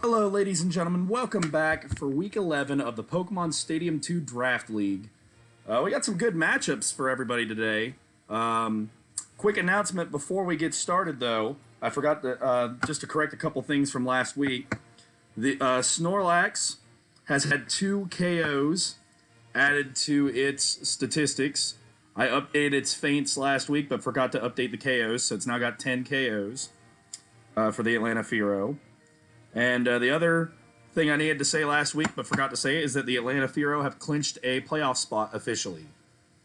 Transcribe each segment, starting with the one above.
Hello, ladies and gentlemen. Welcome back for Week 11 of the Pokemon Stadium 2 Draft League. We got some good matchups for everybody today. Quick announcement before we get started, though. I forgot to, just to correct a couple things from last week. The Snorlax has had 2 KOs added to its statistics. I updated its feints last week, but forgot to update the KOs, so it's now got 10 KOs for the Atlanta Fearow. And the other thing I needed to say last week, but forgot to say, is that the Atlanta Fearow have clinched a playoff spot officially.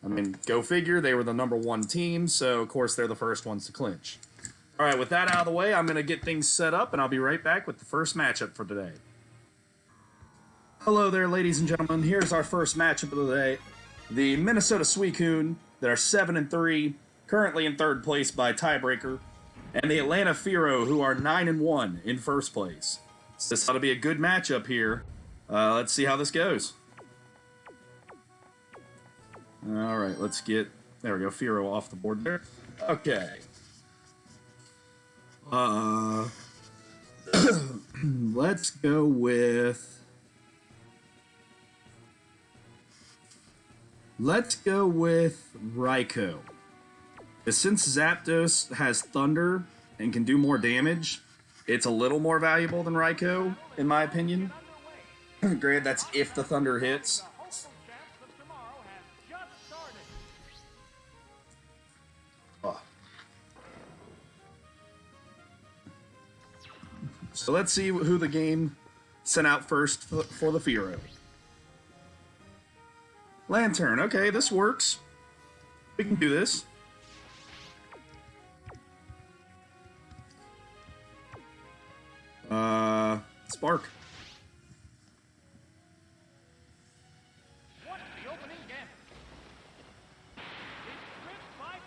I mean, go figure, they were the #1 team, so of course they're the first ones to clinch. All right, with that out of the way, I'm going to get things set up, and I'll be right back with the first matchup for today. Hello there, ladies and gentlemen. Here's our first matchup of the day. The Minnesota Suicune, that are 7-3, currently in third place by tiebreaker, and the Atlanta Fearow, who are 9-1 in first place. So this ought to be a good matchup here. Let's see how this goes. All right, let's get... There we go, Fearow off the board there. Okay. Let's go with... Let's go with Raikou. Since Zapdos has Thunder and can do more damage, it's a little more valuable than Raikou, in my opinion. Granted, that's if the Thunder hits. Oh. So let's see who the game sent out first for the Fearow. Lantern. Okay, this works. We can do this. Spark.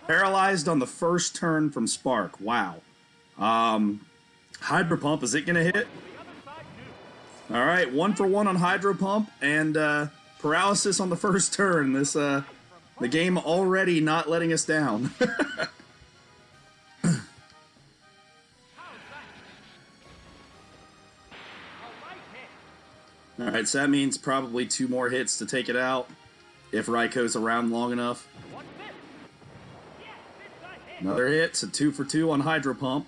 Paralyzed on the first turn from Spark. Wow. Hydro Pump, is it going to hit? All right, 1 for 1 on Hydro Pump, and paralysis on the first turn. This the game already not letting us down. Alright, so that means probably 2 more hits to take it out, if Raikou's around long enough. Another hit, so 2 for 2 on Hydro Pump.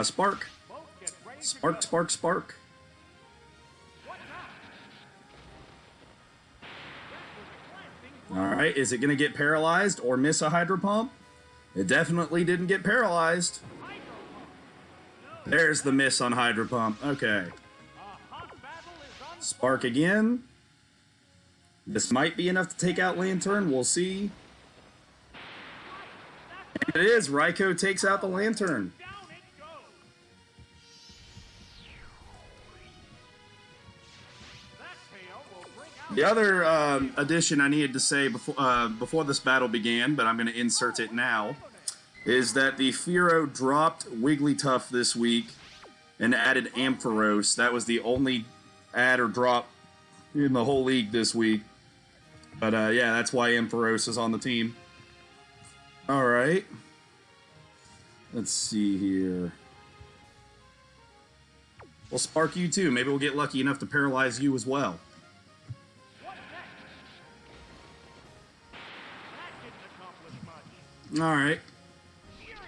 Spark. Spark, Spark, Spark. Alright, is it going to get paralyzed or miss a Hydro Pump? It definitely didn't get paralyzed. There's the miss on Hydro Pump. Okay. Spark again. This might be enough to take out Lantern. We'll see. And it is. Raikou takes out the Lantern. The other addition I needed to say before this battle began, but I'm going to insert it now, is that the Fearow dropped Wigglytuff this week and added Ampharos. That was the only add or drop in the whole league this week. But yeah, that's why Ampharos is on the team. Alright. Let's see here. We'll Spark you too. Maybe we'll get lucky enough to paralyze you as well. Alright.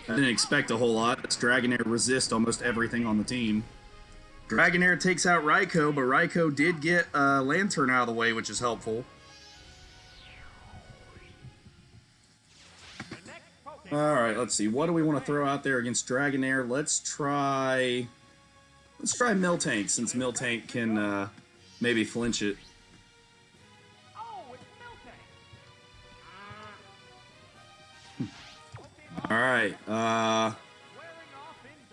I didn't expect a whole lot. It's Dragonair resist almost everything on the team. Dragonair takes out Raikou, but Raikou did get Lantern out of the way, which is helpful. Alright, let's see. What do we want to throw out there against Dragonair? Let's try Miltank, since Miltank can maybe flinch it. Alright,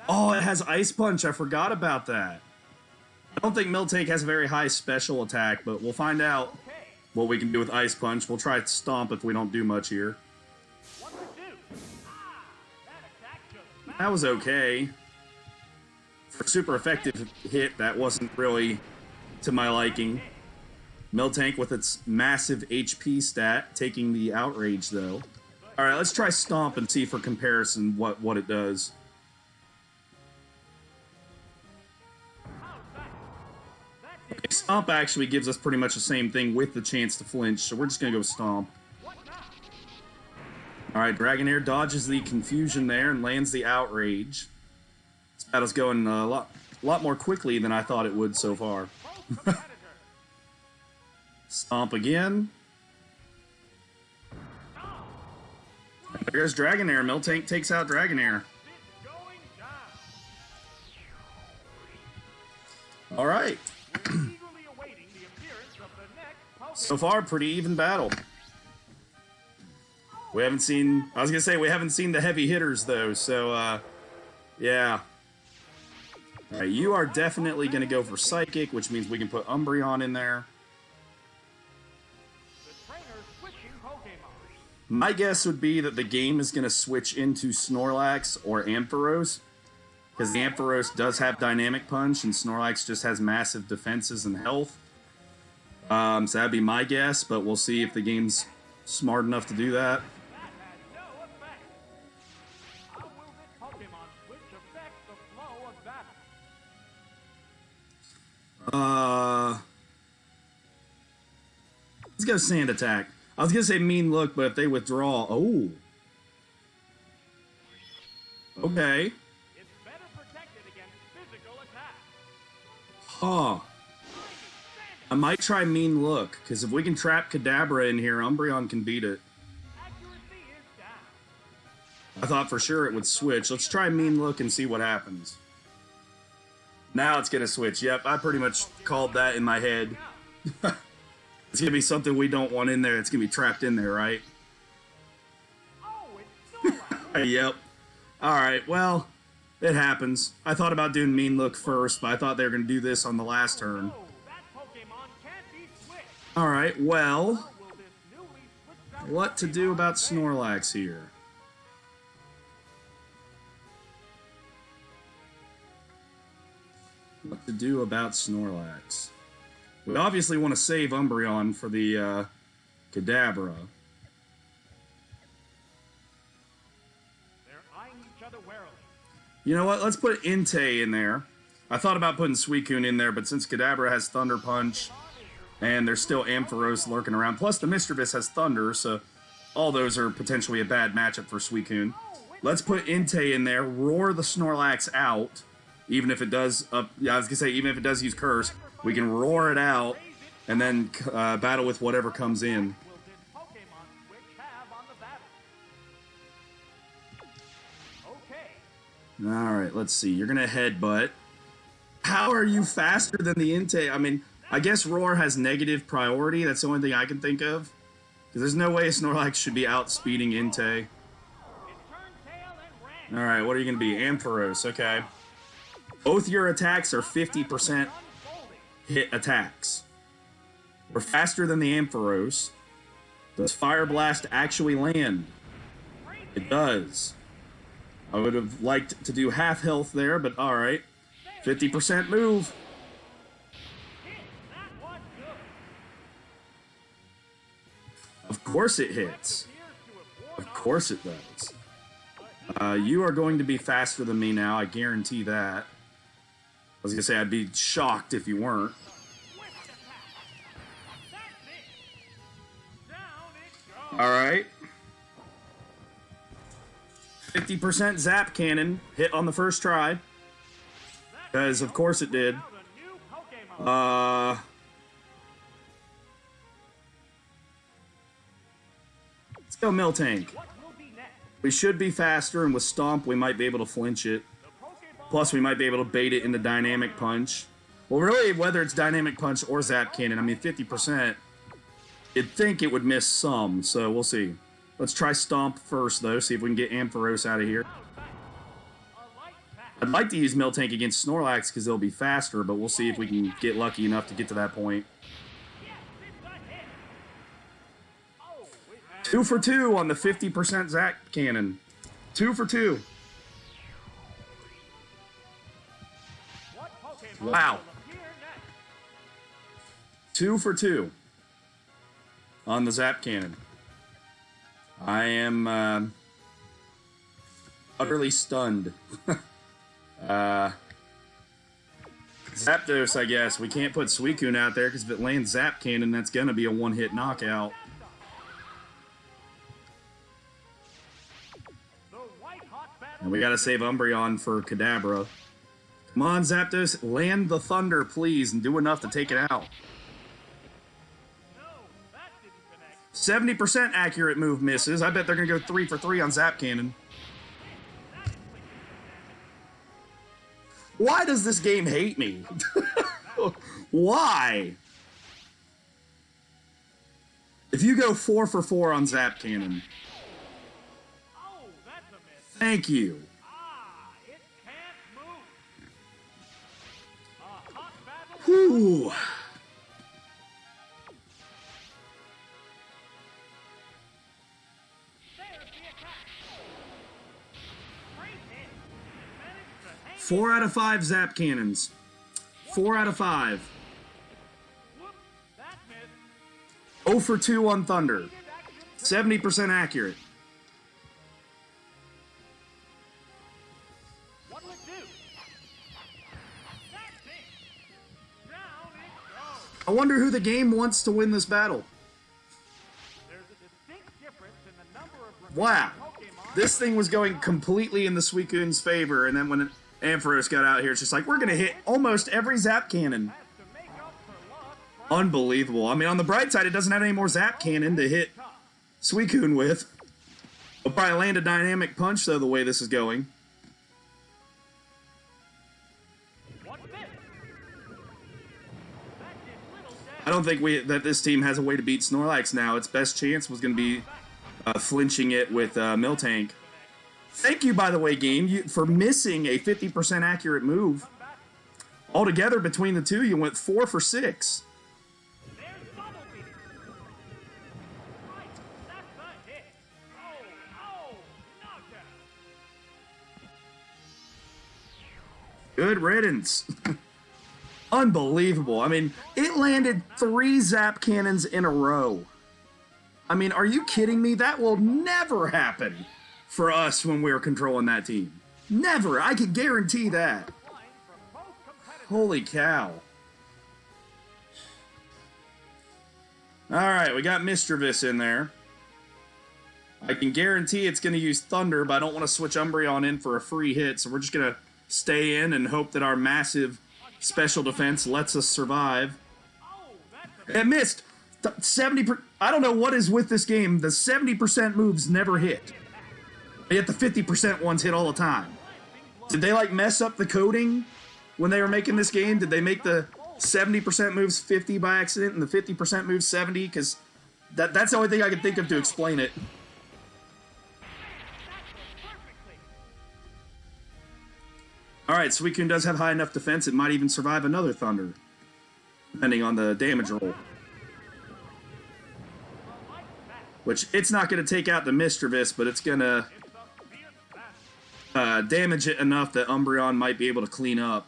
oh, it has Ice Punch. I forgot about that. I don't think Miltank has a very high special attack, but we'll find out what we can do with Ice Punch. We'll try Stomp if we don't do much here. That was okay. For super effective hit, that wasn't really to my liking. Miltank with its massive HP stat, taking the Outrage, though. Alright, let's try Stomp and see for comparison what it does. Stomp actually gives us pretty much the same thing with the chance to flinch, so we're just going to go Stomp. Alright, Dragonair dodges the confusion there and lands the Outrage. This battle's going a lot more quickly than I thought it would so far. Stomp again. And there goes Dragonair. Miltank takes out Dragonair. Alright. So far, pretty even battle. We haven't seen... I was going to say, we haven't seen the heavy hitters, though, so, yeah. Alright, you are definitely going to go for Psychic, which means we can put Umbreon in there. My guess would be that the game is going to switch into Snorlax or Ampharos, because the Ampharos does have Dynamic Punch, and Snorlax just has massive defenses and health. So that'd be my guess, but we'll see if the game's smart enough to do that. Let's go Sand Attack. I was gonna say Mean Look, but if they withdraw... Oh. Okay. Huh. I might try Mean Look, because if we can trap Kadabra in here, Umbreon can beat it. I thought for sure it would switch. Let's try Mean Look and see what happens. Now it's gonna switch. Yep, I pretty much called that in my head. It's gonna be something we don't want in there. It's gonna be trapped in there, right? Yep. Alright, well, it happens. I thought about doing Mean Look first, but I thought they were gonna do this on the last turn. Alright, well, what to do about Snorlax here? What to do about Snorlax? We obviously want to save Umbreon for the Kadabra. You know what? Let's put Entei in there. I thought about putting Suicune in there, but since Kadabra has Thunder Punch, and there's still Ampharos lurking around, plus the Mischievous has Thunder, so all those are potentially a bad matchup for Suicune. Let's put Entei in there, roar the Snorlax out, even if it does, I was gonna say, even if it does use Curse, we can roar it out, and then battle with whatever comes in. Alright, let's see. You're gonna Headbutt. How are you faster than the Entei? I mean, I guess Roar has negative priority. That's the only thing I can think of. Because there's no way a Snorlax should be outspeeding Entei. Alright, what are you gonna be? Ampharos, okay. Both your attacks are 50% hit attacks. We're faster than the Ampharos. Does Fire Blast actually land? It does. I would have liked to do half health there, but alright. 50% move. Of course it hits. Of course it does. You are going to be faster than me now, I guarantee that. I was gonna say, I'd be shocked if you weren't. Alright. 50% Zap Cannon. Hit on the first try. Because, of course it did. Let's go Miltank. We should be faster, and with Stomp, we might be able to flinch it. Plus, we might be able to bait it into Dynamic Punch. Well, really, whether it's Dynamic Punch or Zap Cannon, I mean, 50%, you'd think it would miss some, so we'll see. Let's try Stomp first, though, see if we can get Ampharos out of here. I'd like to use Miltank against Snorlax because they'll be faster, but we'll see if we can get lucky enough to get to that point. 2 for 2 on the 50% Zap Cannon. 2 for 2. Wow. 2 for 2 on the Zap Cannon. I am utterly stunned. Zapdos, I guess. We can't put Suicune out there because if it lands Zap Cannon, that's going to be a one-hit knockout. And we got to save Umbreon for Kadabra. Come on, Zapdos. Land the Thunder, please, and do enough to take it out. 70% accurate move misses. I bet they're going to go 3 for 3 on Zap Cannon. Why does this game hate me? Why? If you go 4 for 4 on Zap Cannon. Thank you. Whew. Four out of 5 Zap Cannons. 4 out of 5. 0 for 2 on Thunder. 70% accurate. I wonder who the game wants to win this battle. Wow. This thing was going completely in the Suicune's favor, and then when Ampharos got out here, it's just like, we're going to hit almost every Zap Cannon. Unbelievable. I mean, on the bright side, it doesn't have any more Zap Cannon to hit Suicune with. We'll probably land a Dynamic Punch, though, the way this is going. I don't think that this team has a way to beat Snorlax now. Its best chance was going to be flinching it with Miltank. Thank you, by the way, game, for missing a 50% accurate move. Altogether, between the two, you went 4 for 6. Good riddance. Unbelievable. I mean, it landed 3 Zap Cannons in a row. I mean, are you kidding me? That will never happen for us when we're controlling that team. Never. I can guarantee that. Holy cow. Alright, we got Mischievous in there. I can guarantee it's going to use Thunder, but I don't want to switch Umbreon in for a free hit, so we're just going to stay in and hope that our massive special defense lets us survive. It missed. 70%. I don't know what is with this game. The 70% moves never hit. Yet the 50% ones hit all the time. Did they like mess up the coding when they were making this game? Did they make the 70% moves 50 by accident and the 50% moves 70? Because that's the only thing I can think of to explain it. Alright, Suicune does have high enough defense, it might even survive another Thunder, depending on the damage roll. Which, it's not going to take out the Mischievous, but it's going to damage it enough that Umbreon might be able to clean up.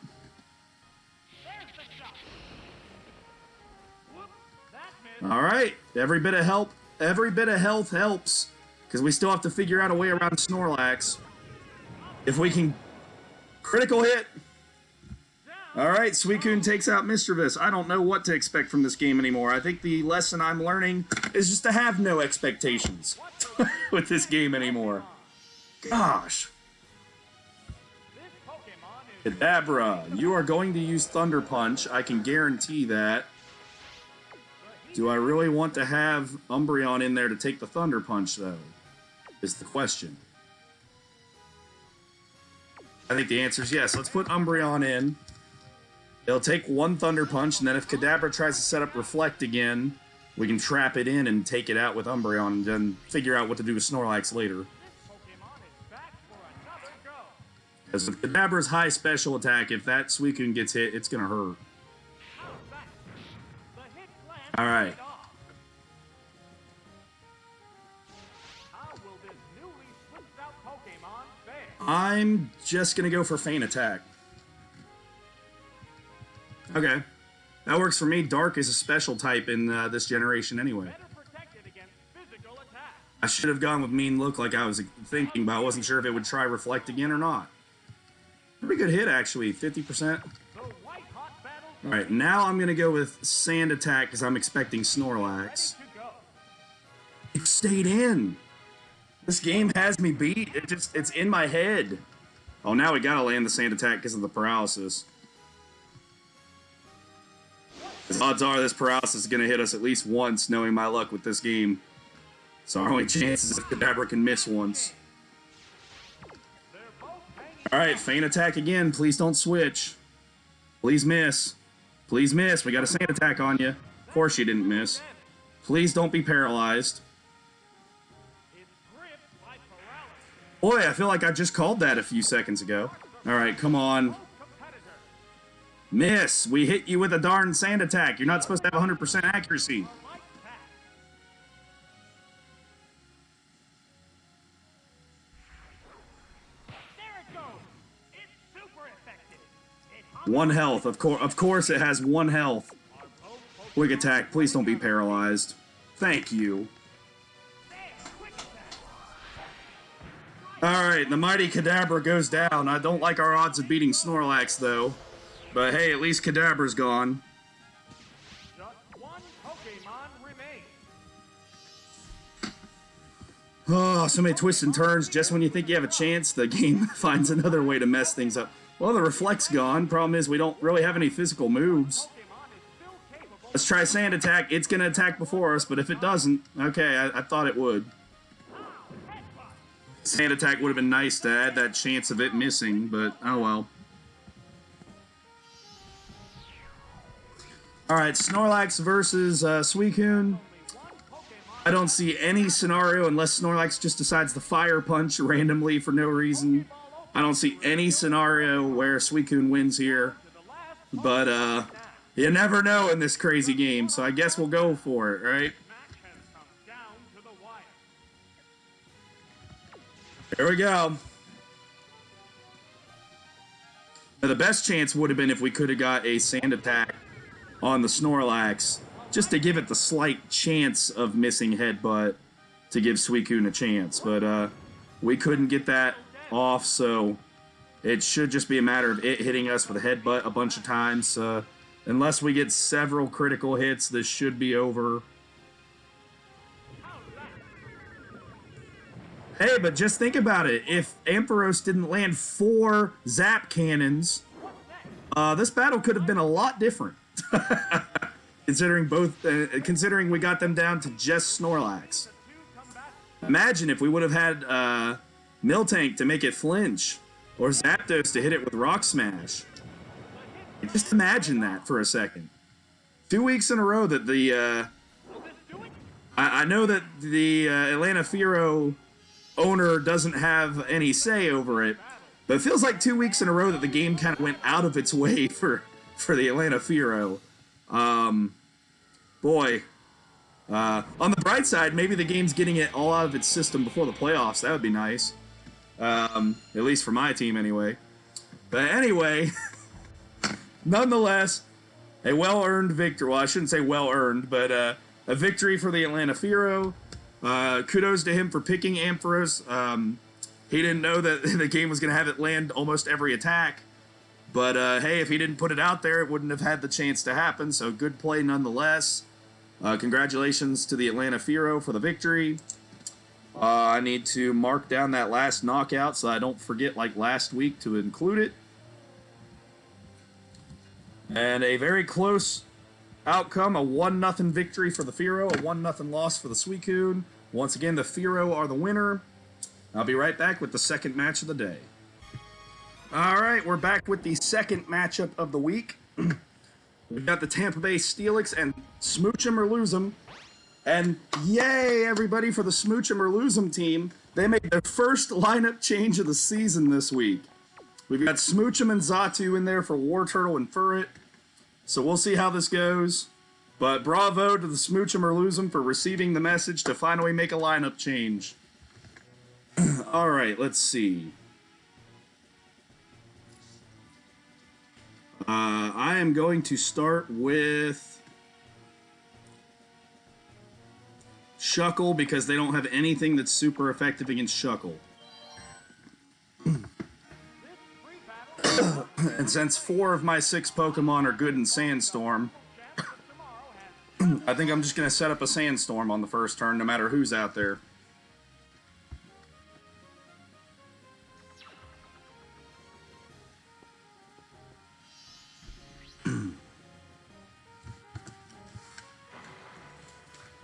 Alright, every bit of health helps, because we still have to figure out a way around Snorlax. If we can... Critical hit! Alright, Suicune takes out Mischievous. I don't know what to expect from this game anymore. I think the lesson I'm learning is just to have no expectations with this game anymore. Gosh. Kadabra, you are going to use Thunder Punch. I can guarantee that. Do I really want to have Umbreon in there to take the Thunder Punch, though? Is the question. I think the answer is yes. Let's put Umbreon in. It'll take 1 Thunder Punch, and then if Kadabra tries to set up Reflect again, we can trap it in and take it out with Umbreon, and then figure out what to do with Snorlax later. Because with Kadabra's high special attack, if that Suicune gets hit, it's going to hurt. Alright. I'm just going to go for Feint Attack. Okay. That works for me. Dark is a special type in this generation anyway. I should have gone with Mean Look like I was thinking, but I wasn't sure if it would try Reflect again or not. Pretty good hit, actually. 50%. All right, now I'm going to go with Sand Attack because I'm expecting Snorlax. It stayed in. This game has me beat. It's in my head. Oh, now we got to land the Sand Attack because of the paralysis. Because odds are this paralysis is going to hit us at least once, knowing my luck with this game. So our only chance is if Kadabra can miss once. Alright, Feint Attack again. Please don't switch. Please miss. Please miss. We got a Sand Attack on you. Of course you didn't miss. Please don't be paralyzed. Boy, I feel like I just called that a few seconds ago. Alright, come on. Miss. We hit you with a darn Sand Attack. You're not supposed to have 100% accuracy. One health. Of course it has one health. Quick Attack. Please don't be paralyzed. Thank you. Alright, the mighty Kadabra goes down. I don't like our odds of beating Snorlax, though. But hey, at least Kadabra's gone. Just one Pokemon remains. Oh, so many twists and turns. Just when you think you have a chance, the game finds another way to mess things up. Well, the Reflect's gone. Problem is, we don't really have any physical moves. Let's try Sand Attack. It's going to attack before us, but if it doesn't, okay, I thought it would. Sand Attack would have been nice to add that chance of it missing, but oh well. Alright, Snorlax versus Suicune. I don't see any scenario unless Snorlax just decides to Fire Punch randomly for no reason. I don't see any scenario where Suicune wins here. But you never know in this crazy game, so I guess we'll go for it, right? Here we go. Now, the best chance would have been if we could have got a Sand Attack on the Snorlax, just to give it the slight chance of missing Headbutt to give Suicune a chance. But we couldn't get that off, so it should just be a matter of it hitting us with a Headbutt a bunch of times. Unless we get several critical hits, this should be over. Hey, but just think about it. If Ampharos didn't land 4 Zap Cannons, this battle could have been a lot different. Considering we got them down to just Snorlax. Imagine if we would have had Miltank to make it flinch, or Zapdos to hit it with Rock Smash. Just imagine that for a second. 2 weeks in a row that the I know that the Atlanta Fearow owner doesn't have any say over it, but it feels like 2 weeks in a row that the game kind of went out of its way for the Atlanta Fearow. Boy. On the bright side, maybe the game's getting it all out of its system before the playoffs. That would be nice. At least for my team, anyway. But anyway, nonetheless, a well-earned victory. Well, I shouldn't say well-earned, but a victory for the Atlanta Fearow. Kudos to him for picking Ampharos. He didn't know that the game was going to have it land almost every attack. But, hey, if he didn't put it out there, it wouldn't have had the chance to happen. So good play nonetheless. Congratulations to the Atlanta Fearow for the victory. I need to mark down that last knockout so I don't forget, like last week, to include it. And a very close outcome, a 1-0 victory for the Fearow, a 1-0 loss for the Suicune. Once again, the Fearow are the winner. I'll be right back with the second match of the day. Alright, we're back with the second matchup of the week. We've got the Tampa Bay Steelix and Smoochum or Lose 'em. And yay, everybody, for the Smoochum or Lose 'em team. They made their first lineup change of the season this week. We've got Smoochum and Xatu in there for War Turtle and Furret. So we'll see how this goes. But bravo to the Smoochum or Lose 'em for receiving the message to finally make a lineup change. Alright, let's see. I am going to start with Shuckle because they don't have anything that's super effective against Shuckle. And since 4 of my 6 Pokemon are good in Sandstorm, I think I'm just going to set up a Sandstorm on the first turn, no matter who's out there.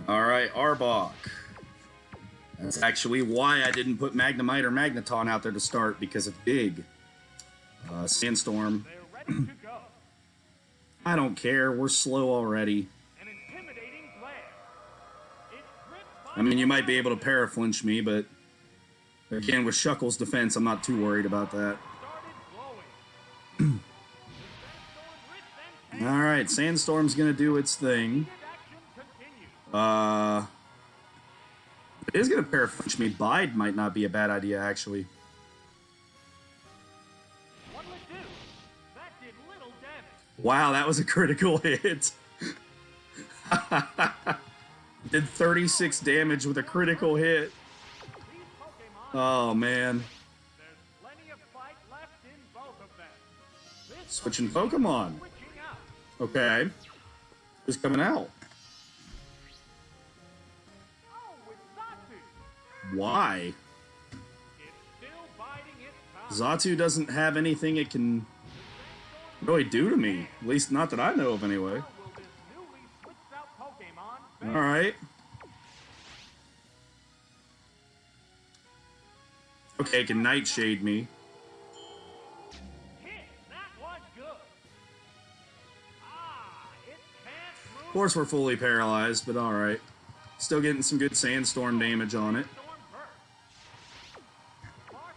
Alright, Arbok. That's actually why I didn't put Magnemite or Magneton out there to start, because of Dig. Sandstorm. I don't care, we're slow already. I mean, you might be able to para-flinch me, but again, with Shuckle's defense, I'm not too worried about that. Alright, Sandstorm's gonna do its thing. It is gonna para-flinch me. Bide might not be a bad idea, actually. Wow, that was a critical hit. Did 36 damage with a critical hit. Oh, man. Switching Pokemon. Okay. Who's coming out? Why? Xatu doesn't have anything it can really do to me. At least not that I know of, anyway. Alright. Okay, it can Nightshade me. Of course we're fully paralyzed, but alright. Still getting some good Sandstorm damage on it.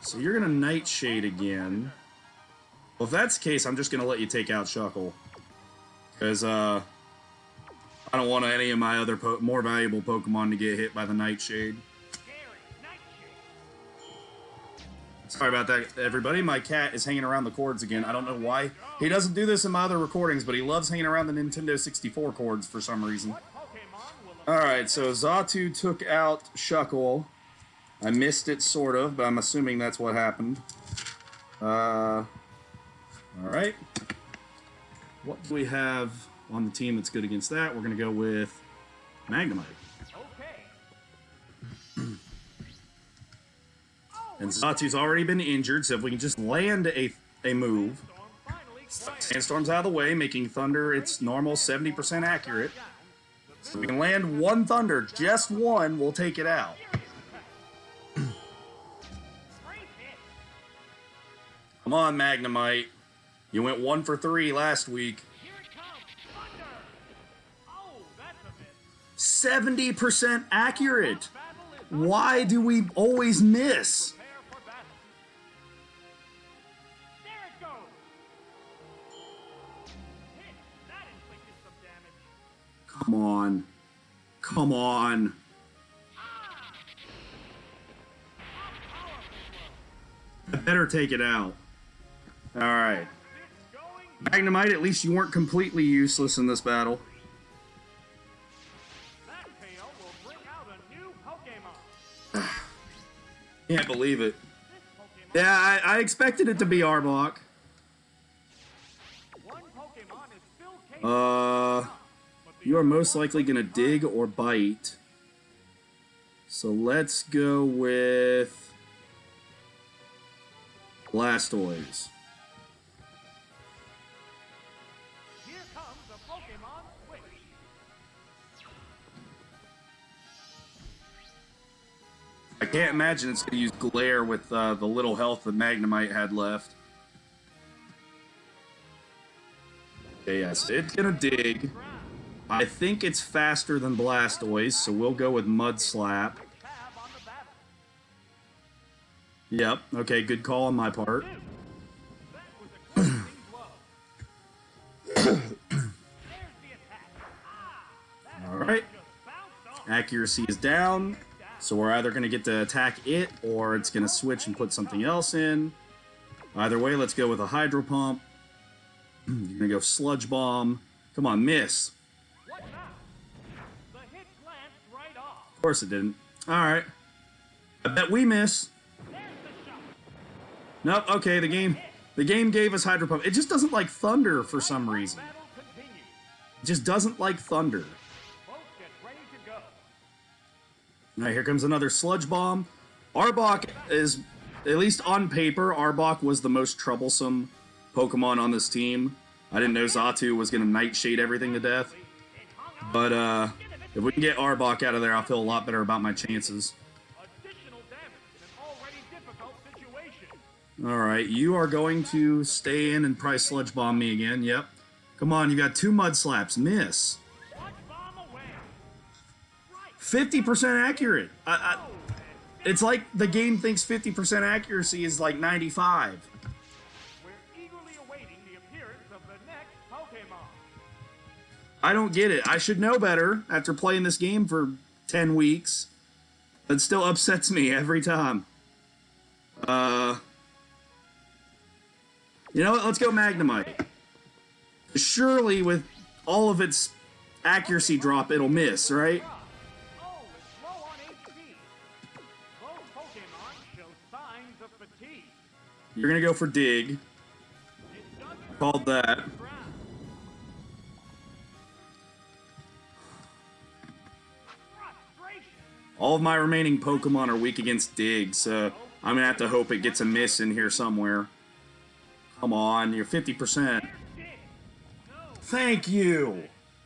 So you're gonna Nightshade again. Well, if that's the case, I'm just gonna let you take out Shuckle. Because, I don't want any of my other more valuable Pokemon to get hit by the Nightshade. Sorry about that, everybody. My cat is hanging around the cords again. I don't know why. He doesn't do this in my other recordings, but he loves hanging around the Nintendo 64 cords for some reason. Alright, so Xatu took out Shuckle. I missed it, sort of, but I'm assuming that's what happened. Alright. What do we have on the team that's good against that? We're going to go with Magnemite. And Xatu's already been injured, so if we can just land a move. Sandstorm's out of the way, making Thunder its normal 70% accurate. So we can land one Thunder, just one, we'll take it out. Come on, Magnemite. You went 1 for 3 last week. 70% accurate. Why do we always miss? Come on. Come on. I better take it out. Alright. Magnemite, at least you weren't completely useless in this battle. Can't believe it. Yeah, I expected it to be Arbok. You are most likely going to dig or bite. So let's go with Blastoise. Here comes a Pokemon switch. I can't imagine it's going to use Glare with the little health that Magnemite had left. Okay, yes, it's going to dig. I think it's faster than Blastoise, so we'll go with Mud Slap. Yep, okay, good call on my part. Alright. Accuracy is down, so we're either going to get to attack it, or it's going to switch and put something else in. Either way, let's go with a Hydro Pump. You're going to go Sludge Bomb. Come on, miss. Of course it didn't. Alright. I bet we miss. Nope, okay, the game The game gave us Hydro Pump. It just doesn't like Thunder for some reason. It just doesn't like Thunder. Alright, here comes another Sludge Bomb. Arbok is, at least on paper, Arbok was the most troublesome Pokemon on this team. I didn't know Xatu was going to Nightshade everything to death. But if we can get Arbok out of there, I'll feel a lot better about my chances. Alright, you are going to stay in and probably Sludge Bomb me again. Yep. Come on, you got 2 Mud Slaps. Miss. 50% accurate. It's like the game thinks 50% accuracy is like 95. We're eagerly awaiting the appearance of the next Pokemon. I don't get it. I should know better after playing this game for 10 weeks. It still upsets me every time. You know what? Let's go Magnemite. Surely with all of its accuracy drop, it'll miss, right? Oh, it's low on HP. Both Pokemon show signs of fatigue. You're gonna go for Dig. It doesn't Called that. frustration. All of my remaining Pokemon are weak against Dig, so I'm gonna have to hope it gets a miss in here somewhere. Come on, you're 50%. Thank you!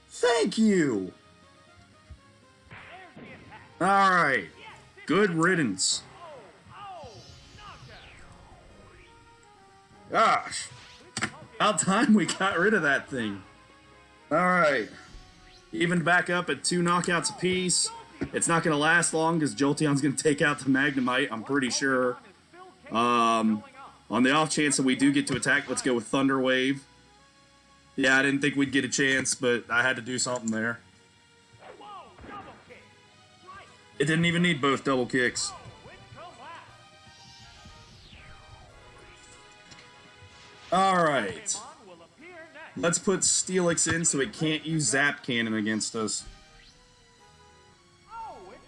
Thank you! Alright. Good riddance. Gosh. About time we got rid of that thing. Alright. Evened back up at 2 knockouts apiece. It's not going to last long because Jolteon's going to take out the Magnemite, I'm pretty sure. On the off chance that we do get to attack, let's go with Thunder Wave. Yeah, I didn't think we'd get a chance, but I had to do something there. It didn't even need both double kicks. Alright. Let's put Steelix in so it can't use Zap Cannon against us.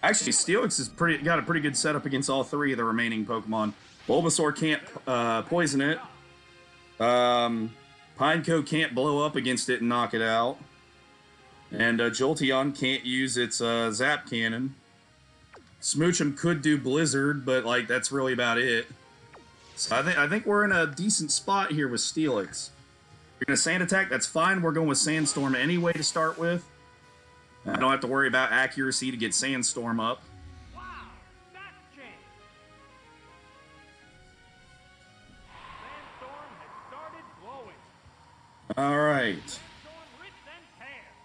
Actually, Steelix has got a pretty good setup against all 3 of the remaining Pokemon. Bulbasaur can't poison it. Pineco can't blow up against it and knock it out. And Jolteon can't use its Zap Cannon. Smoochum could do Blizzard, but like that's really about it. So I think we're in a decent spot here with Steelix. You're gonna Sand Attack, that's fine. We're going with Sandstorm anyway to start with. I don't have to worry about accuracy to get Sandstorm up. Wow, that's changed. Sandstorm has started blowing. Alright. Sandstorm rips and tears.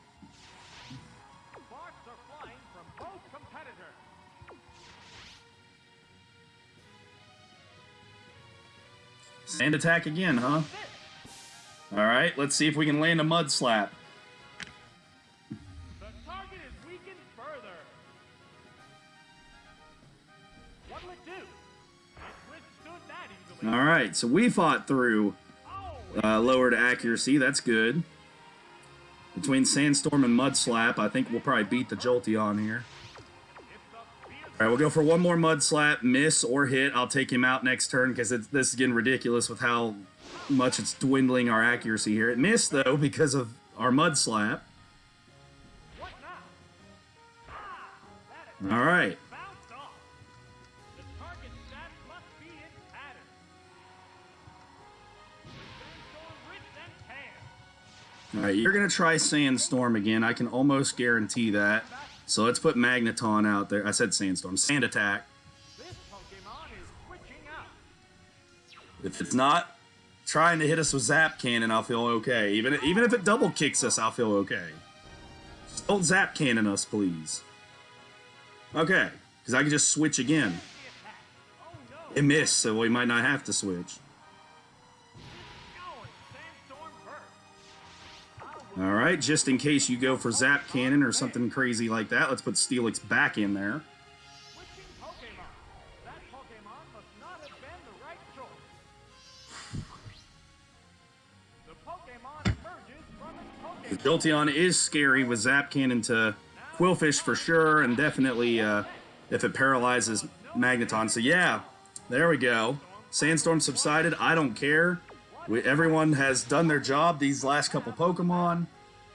Sparks are flying from both competitors. Sand Attack again, huh? Alright, let's see if we can land a Mud Slap. The target is weakened further. What'll it do? It withstood that easily. Alright, so we fought through lowered accuracy, that's good. Between Sandstorm and Mud Slap, I think we'll probably beat the Jolteon here. Alright, we'll go for one more Mud Slap, miss or hit. I'll take him out next turn because this is getting ridiculous with how much it's dwindling our accuracy here. It missed, though, because of our Mud Slap. What now? Alright. Bounced off. The target stat must be its pattern. Sandstorm rips and tears. Alright, you're going to try Sandstorm again. I can almost guarantee that. So let's put Magneton out there. I said Sandstorm. Sand Attack. This Pokemon is switching out. If it's not trying to hit us with Zap Cannon, I'll feel okay. Even if it double kicks us, I'll feel okay. Just don't Zap Cannon us, please. Okay, because I can just switch again. Oh no. It missed, so we might not have to switch. Going. Sandstorm burst. Alright, just in case you go for Zap Cannon or something crazy like that, let's put Steelix back in there. Switching Pokemon. That Pokemon must not have been the right choice. The Pokemon emerges from its Pokemon. Jolteon is scary with Zap Cannon to Quillfish for sure, and definitely if it paralyzes Magneton. So yeah, there we go. Sandstorm subsided. I don't care. Everyone has done their job these last couple Pokemon.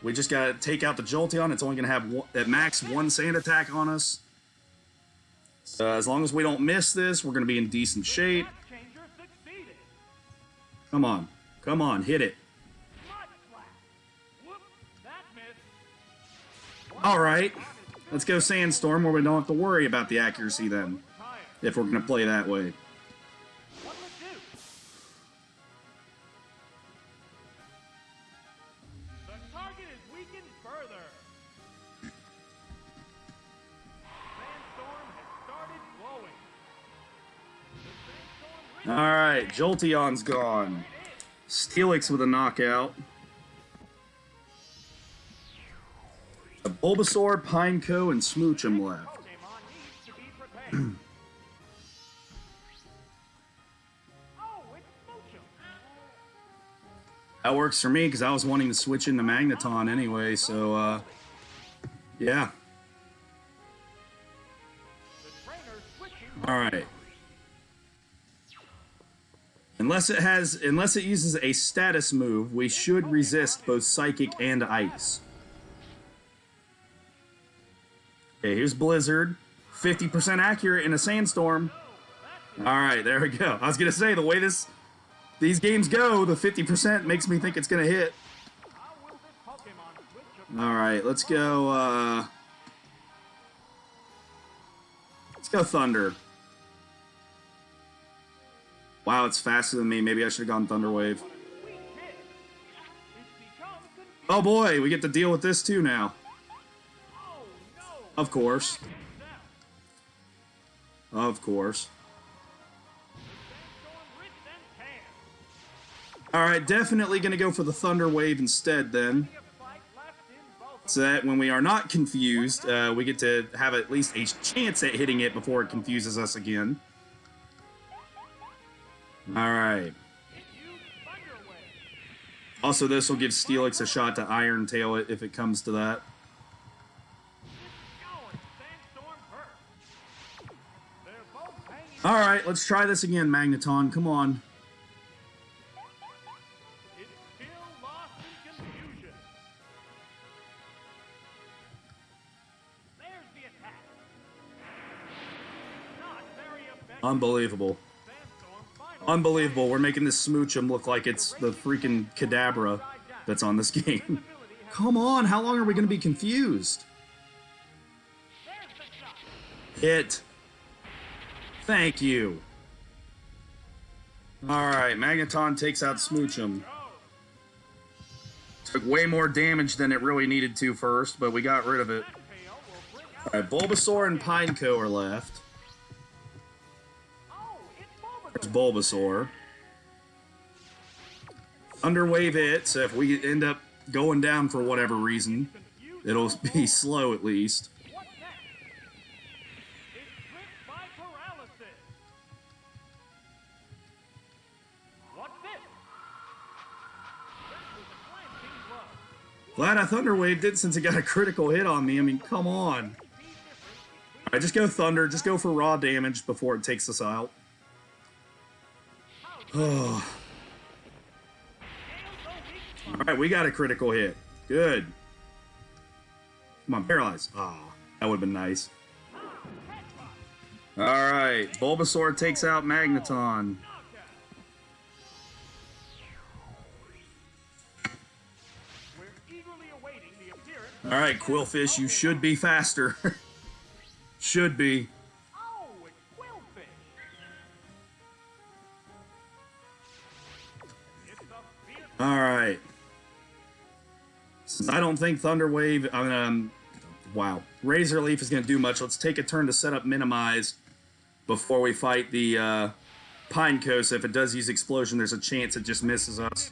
We just gotta take out the Jolteon. It's only gonna have at max one sand attack on us. So as long as we don't miss this, we're gonna be in decent shape. Come on. Come on, hit it. Alright. Let's go Sandstorm where we don't have to worry about the accuracy then. If we're gonna play that way. Alright, Jolteon's gone. Steelix with a knockout. A Bulbasaur, Pineco, and Smoochum left. That works for me because I was wanting to switch into Magneton anyway, so yeah. Alright. Unless it uses a status move, we should resist both Psychic and Ice. Okay, here's Blizzard. 50% accurate in a Sandstorm. Alright, there we go. I was gonna say, the way these games go, the 50% makes me think it's gonna hit. Alright, let's go Thunder. Wow, it's faster than me. Maybe I should have gone Thunder Wave. Oh boy, we get to deal with this too now. Of course. Of course. Alright, definitely going to go for the Thunder Wave instead then. So that when we are not confused, we get to have at least a chance at hitting it before it confuses us again. Alright. Also, this will give Steelix a shot to Iron Tail it if it comes to that. Alright, let's try this again, Magneton. Come on. Unbelievable. Unbelievable. We're making this Smoochum look like it's the freaking Kadabra that's on this game. Come on, how long are we going to be confused? Hit. Thank you. Alright, Magneton takes out Smoochum. Took way more damage than it really needed to first, but we got rid of it. Alright, Bulbasaur and Pineco are left. There's Bulbasaur. Thunder Wave hit, so if we end up going down for whatever reason, it'll be slow at least. Glad I Thunder Waved it since it got a critical hit on me. I mean, come on. Alright, just go Thunder. Just go for raw damage before it takes us out. Oh. Alright, we got a critical hit. Good. Come on, Paralyze. Ah, that would have been nice. Alright, Bulbasaur takes out Magneton. Alright, Quillfish, you should be faster. Should be. Alright. Since I don't think Thunder Wave, wow. Razor Leaf is going to do much. Let's take a turn to set up Minimize before we fight the Pineco. So if it does use Explosion, there's a chance it just misses us.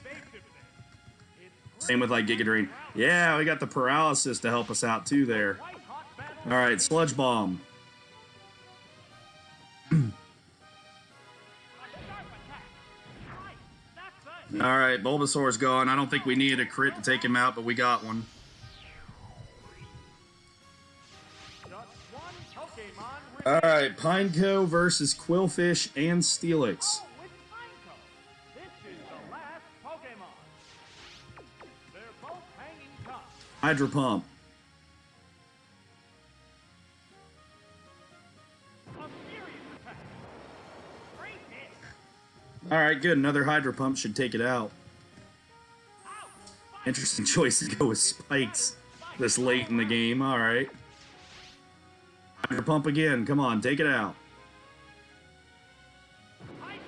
Same with like Giga Drain. Yeah, we got the Paralysis to help us out too there. Alright, Sludge Bomb. Alright, Bulbasaur's gone. I don't think we needed a crit to take him out, but we got one. Alright, Pineco versus Quillfish and Steelix. hanging tough. Hydro Pump. A furious attack. Great hit. Alright, good. Another Hydro Pump should take it out. Out. Interesting choice to go with spikes this late in the game. Alright. Hydro Pump again. Come on, take it out. Hydro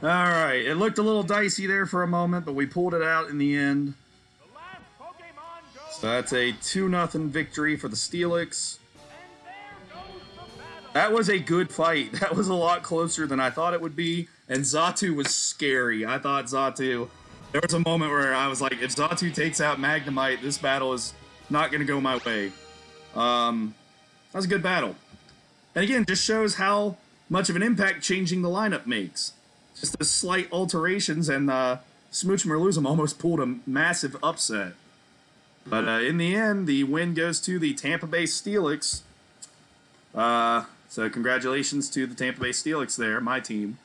Pump. Alright, it looked a little dicey there for a moment, but we pulled it out in the end. The last Pokemon goes. So that's a 2-0 victory for the Steelix. And there goes the battle. That was a good fight. That was a lot closer than I thought it would be, and Xatu was scary. I thought Xatu... There was a moment where I was like, if Xatu takes out Magnemite, this battle is not going to go my way. That was a good battle. And again, just shows how much of an impact changing the lineup makes. Just the slight alterations, and Smoochum or Lose 'em almost pulled a massive upset. But in the end, the win goes to the Tampa Bay Steelix. So congratulations to the Tampa Bay Steelix there, my team,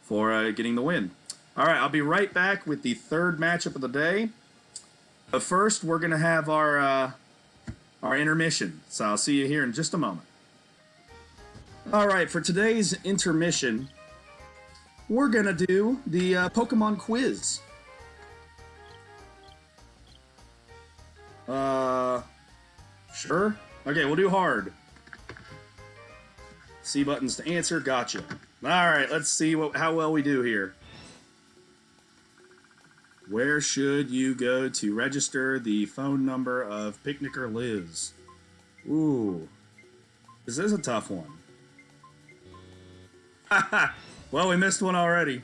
for getting the win. All right, I'll be right back with the third matchup of the day. But first, we're going to have our intermission. So I'll see you here in just a moment. All right, for today's intermission, we're going to do the Pokemon quiz. Sure. Okay, we'll do hard. C buttons to answer. Gotcha. All right, let's see how well we do here. Where should you go to register the phone number of Picnicker Liz? Ooh. This is a tough one. Well, we missed one already.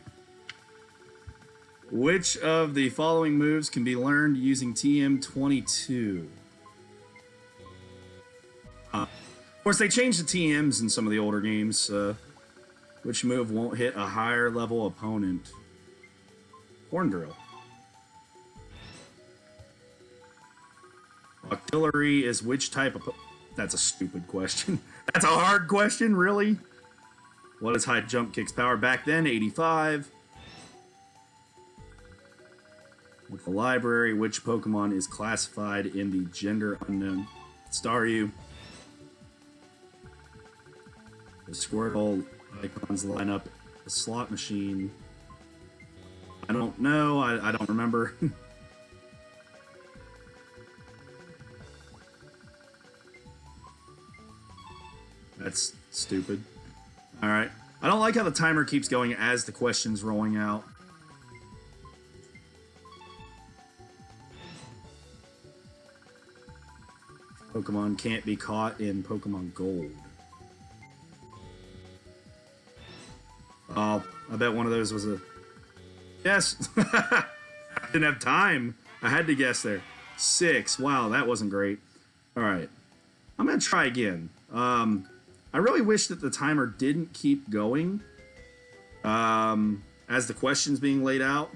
Which of the following moves can be learned using TM22? Of course, they changed the TMs in some of the older games. Which move won't hit a higher level opponent? Horn Drill. Artillery is which type of... That's a stupid question. That's a hard question, really? What is high jump kick's power back then? 85. With the library, which Pokemon is classified in the gender unknown? Staryu. The Squirtle icons line up the slot machine. I don't know. I don't remember. That's stupid. Alright. I don't like how the timer keeps going as the question's rolling out. Pokemon can't be caught in Pokemon Gold. Oh, I bet one of those was a... Yes! I didn't have time. I had to guess there. 6. Wow, that wasn't great. Alright. I'm going to try again. I really wish that the timer didn't keep going as the question's being laid out.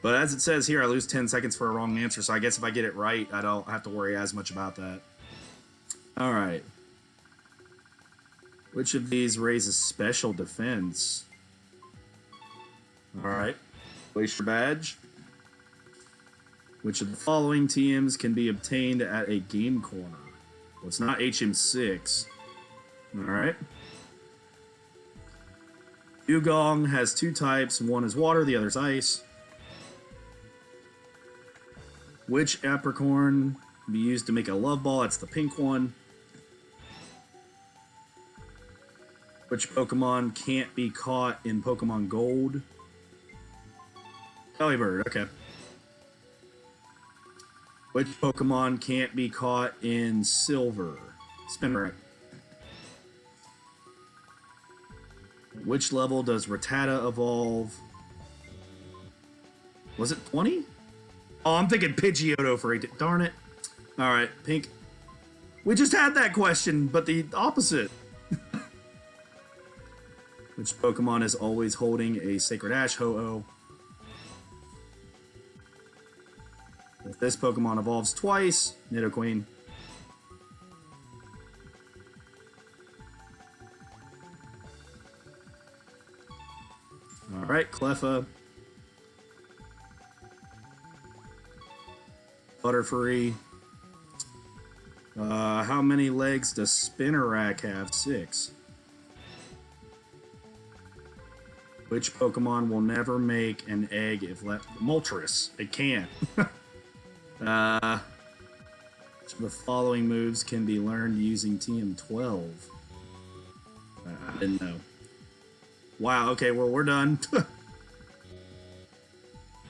But as it says here, I lose 10 seconds for a wrong answer, so I guess if I get it right, I don't have to worry as much about that. Alright. Which of these raises special defense? Alright. Place your badge. Which of the following TMs can be obtained at a game corner? Well, it's not HM6. Alright. Dugong has 2 types. One is water, the other's ice. Which apricorn can be used to make a love ball? That's the pink one. Which Pokemon can't be caught in Pokemon Gold? Delibird, okay. Which Pokemon can't be caught in Silver? Spinrack. Which level does Rattata evolve? Was it 20? Oh, I'm thinking Pidgeotto for 8. Darn it. Alright, pink. We just had that question, but the opposite. Which Pokemon is always holding a Sacred Ash Ho-Oh? If this Pokemon evolves twice, Nidoqueen. Alright, Cleffa. Butterfree. How many legs does Spinarak have? 6. Which Pokemon will never make an egg if left? Moltres. It can't. Which of the following moves can be learned using TM12? I didn't know. Wow, okay, well, we're done.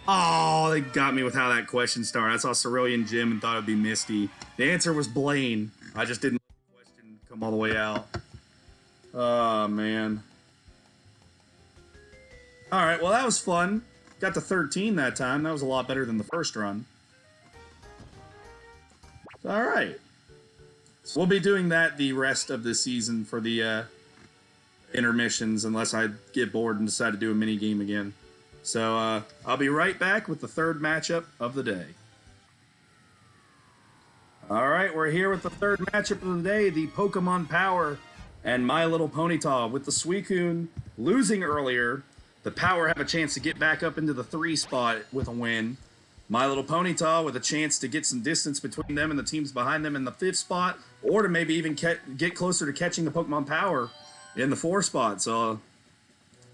Oh, they got me with how that question started. I saw Cerulean Gym and thought it'd be Misty. The answer was Blaine. I just didn't let the question come all the way out. Oh, man. Alright, well, that was fun. Got to 13 that time. That was a lot better than the first run. Alright. So we'll be doing that the rest of the season for the intermissions, unless I get bored and decide to do a mini game again. So I'll be right back with the third matchup of the day. Alright, we're here with the third matchup of the day, the Pokemon Power and My Little Ponyta. With the Suicune losing earlier, the Power have a chance to get back up into the 3 spot with a win. My Little Ponyta with a chance to get some distance between them and the teams behind them in the 5th spot, or to maybe even get closer to catching the Pokemon Power in the 4 spot. So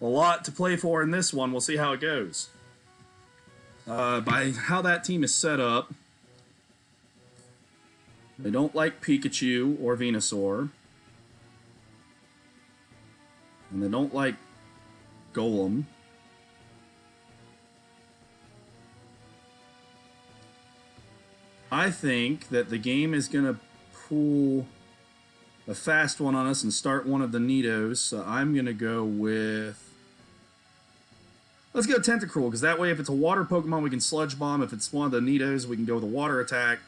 a lot to play for in this one. We'll see how it goes. By how that team is set up, they don't like Pikachu or Venusaur. And they don't like Golem. I think that the game is going to pull a fast one on us and start one of the Nidos. So I'm going to go with... Let's go Tentacruel, because that way if it's a water Pokemon, we can Sludge Bomb. If it's one of the Nidos, we can go with a water attack.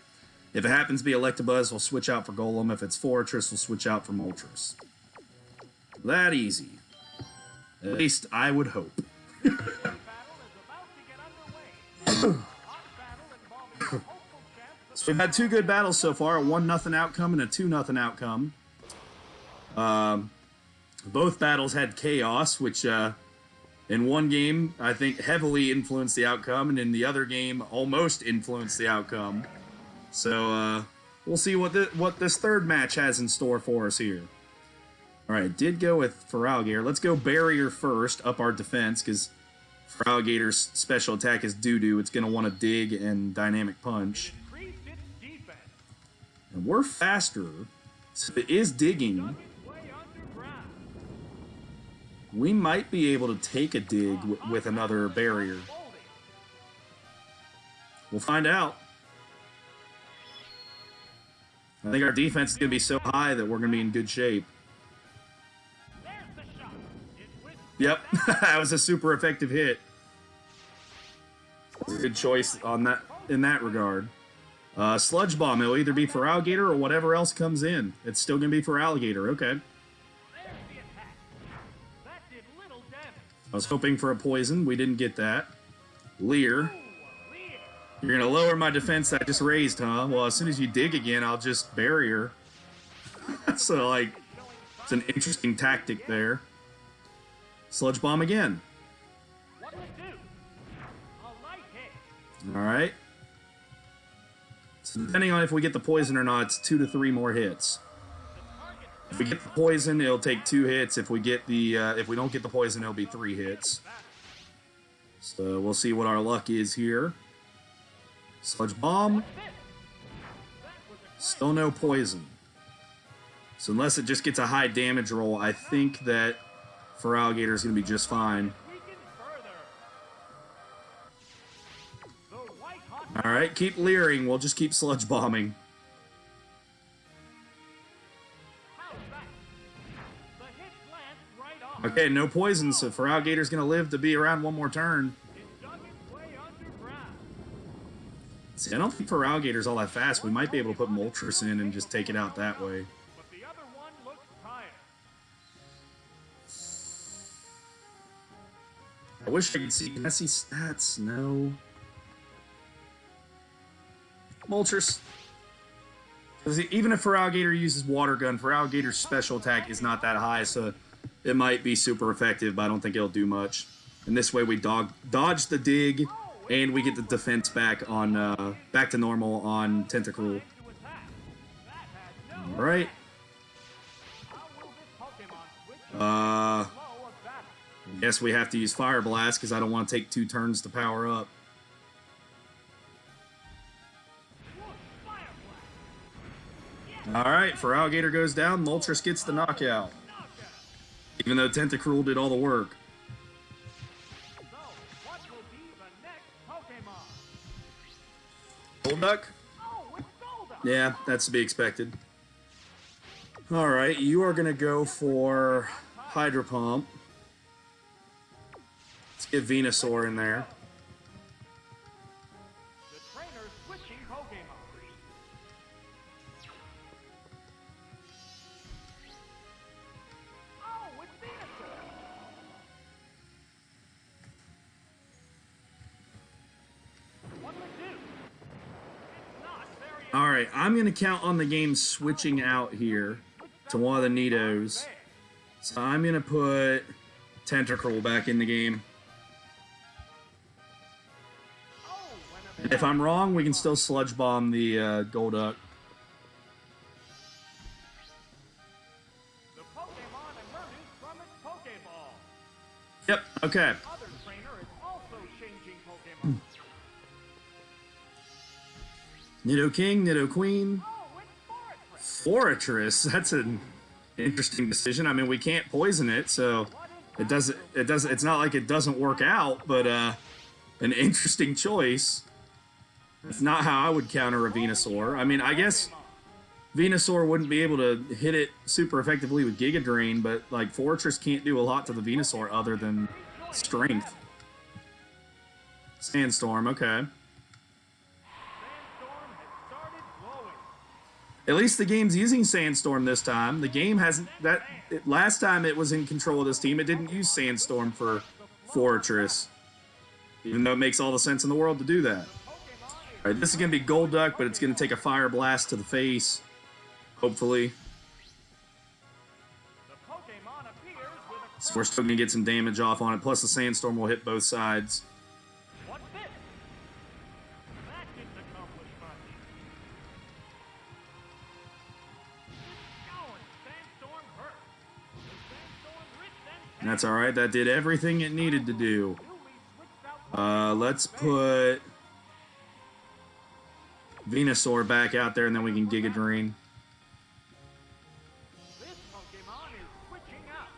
If it happens to be Electabuzz, we'll switch out for Golem. If it's Forretress, we'll switch out for Moltres. That easy. At least I would hope. So we've had 2 good battles so far, a 1-0 outcome and a 2-0 outcome. Both battles had Chaos, which in one game I think heavily influenced the outcome, and in the other game almost influenced the outcome. So we'll see what this third match has in store for us here. Alright, did go with Feraligatr. Let's go Barrier first, up our defense, because Feraligator's special attack is doo-doo. It's going to want to dig and Dynamic Punch. And we're faster, so if it is digging, we might be able to take a dig with another barrier. We'll find out. I think our defense is going to be so high that we're going to be in good shape. Yep, that was a super effective hit. Good choice on that in that regard. Sludge Bomb, it'll either be for Alligator or whatever else comes in. It's still going to be for Alligator, okay. I was hoping for a poison, we didn't get that. Leer. You're going to lower my defense that I just raised, huh? Well, as soon as you dig again, I'll just Barrier. So, like, it's an interesting tactic there. Sludge Bomb again. Alright. So depending on if we get the poison or not, it's 2 to 3 more hits. If we get the poison, it'll take 2 hits. If we get the if we don't get the poison, it'll be 3 hits. So we'll see what our luck is here. Sludge Bomb. Still no poison. So unless it just gets a high damage roll, I think that Feraligatr is going to be just fine. Alright, keep leering. We'll just keep Sludge Bombing. Okay, no poison, so Feraligator's going to live to be around one more turn. See, I don't think Feraligator's all that fast. We might be able to put Moltres in and just take it out that way. I wish I could see. Can I see stats? No. Moltres. Even if Feraligatr uses Water Gun, Feraligator's special attack is not that high, so it might be super effective, but I don't think it'll do much. And this way we dodge the dig, and we get the defense back on back to normal on Tentacruel. All right. Guess we have to use Fire Blast because I don't want to take 2 turns to power up. All right, Feraligatr goes down. Moltres gets the knockout, even though Tentacruel did all the work. Golduck? Yeah, that's to be expected. All right, you are going to go for Hydro Pump. Let's get Venusaur in there. The trainer's switching Pokemon. Oh, it's Venusaur. What do? It's not very. All right, I'm going to count on the game switching out here to one of the Nidos. So I'm going to put Tentacruel back in the game. And if I'm wrong, we can still Sludge Bomb the Golduck. The Pokemon emerges from its Pokeball. Yep, okay. Other trainer is also changing Pokemon. Nidoking, Nidoqueen. Oh, it's Fortress. Fortress, that's an interesting decision. I mean, we can't poison it, so it's not like it doesn't work out, but an interesting choice. That's not how I would counter a Venusaur. I mean, I guess Venusaur wouldn't be able to hit it super effectively with Giga Drain, but like Fortress can't do a lot to the Venusaur other than strength. Sandstorm, okay. Sandstorm has started blowing. At least the game's using Sandstorm this time. The game hasn't. Last time it was in control of this team, it didn't use Sandstorm for Fortress. Even though it makes all the sense in the world to do that. All right, this is going to be Golduck, but it's going to take a Fire Blast to the face. Hopefully. The Pokemon appears with a So we're still going to get some damage off on it. Plus the Sandstorm will hit both sides. What's this? That didn't accomplish much. It's going. Sandstorm hurt. The Sandstorm ripped and That's all right. That did everything it needed to do. newly switched out Let's put Venusaur back out there, and then we can Giga Drain. This Pokemon is switching out.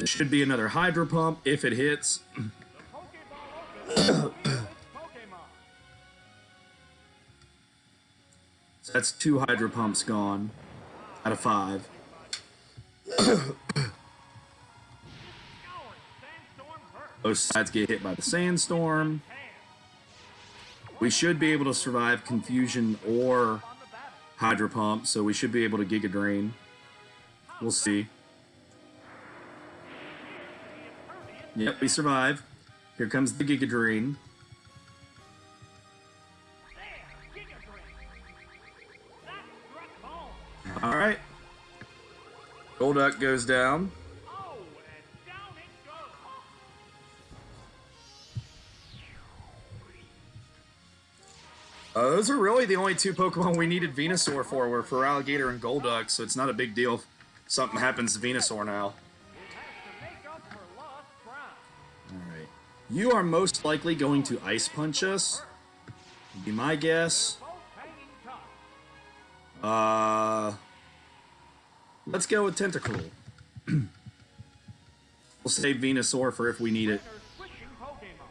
It should be another Hydro Pump if it hits. The Pokeball opens. Its Pokemon. So that's 2 Hydro Pumps gone out of 5. It's going. Sandstorm hurt. Both sides get hit by the Sandstorm. We should be able to survive Confusion or On the battle. Hydro Pump, so we should be able to Giga Drain. We'll see. Yep, we survive. Here comes the Giga Drain. There, Giga Drain. That struck home. All right. Golduck goes down. Oh, and down it goes. Those are really the only 2 Pokemon we needed Venusaur for, were Feraligatr and Golduck, so it's not a big deal if something happens to Venusaur now. It has to make up for lost ground. Alright. You are most likely going to Ice Punch us. Would be my guess. Both hanging tough. Let's go with Tentacruel. We'll save Venusaur for if we need it. Trainers switching Pokemon.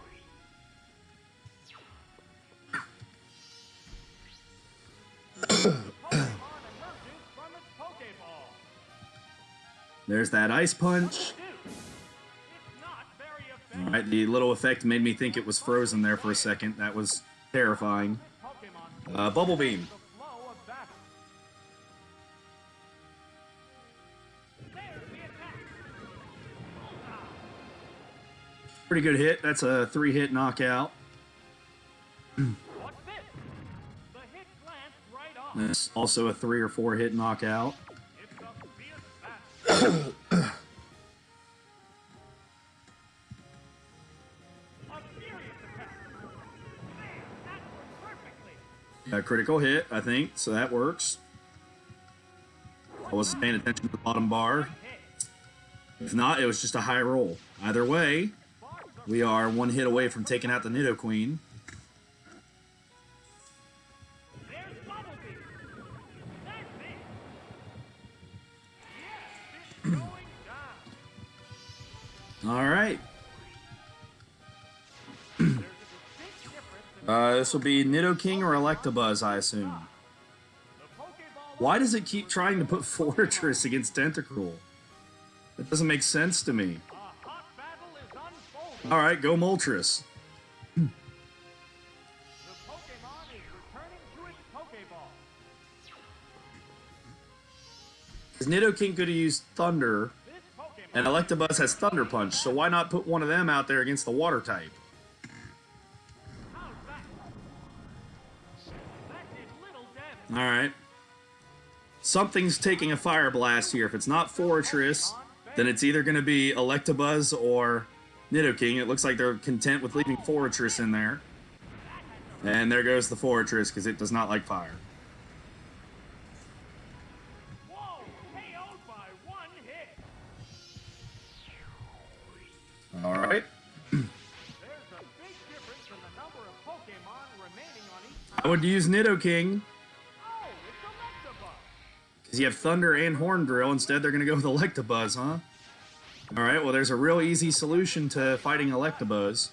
The Pokemon emerges from its Pokeball. There's that Ice Punch. It's not very effective. Alright, the little effect made me think it was frozen there for a second. That was terrifying. Pokemon Bubble Beam. the flow of battle. There's the attack. Pretty good hit. That's a 3-hit knockout. What's this? The hit glanced right off. That's also a 3 or 4-hit knockout. It's a fierce battle. A critical hit, I think, so that works. I wasn't paying attention to the bottom bar. If not, it was just a high roll. Either way, we are one hit away from taking out the Nidoqueen. All right. This will be Nidoking or Electabuzz, I assume. Why does it keep trying to put Fortress against Tentacruel? That doesn't make sense to me. All right, go Moltres. The Pokemon is returning to its Pokeball. Because Nidoking could have used Thunder, and Electabuzz has Thunder Punch, so why not put one of them out there against the Water type? How's that? That did little damage. All right. Something's taking a Fire Blast here. If it's not Fortress, then it's either going to be Electabuzz or Nidoking. It looks like they're content with leaving Fortress in there. And there goes the Fortress, because it does not like fire. Whoa! KO'd by one hit. All right. There's a big difference in the number of Pokemon remaining on each. I would use Nidoking, Oh, it's Electabuzz. because you have Thunder and Horn Drill. Instead, they're going to go with Electabuzz, huh? All right, well, there's a real easy solution to fighting Electabuzz.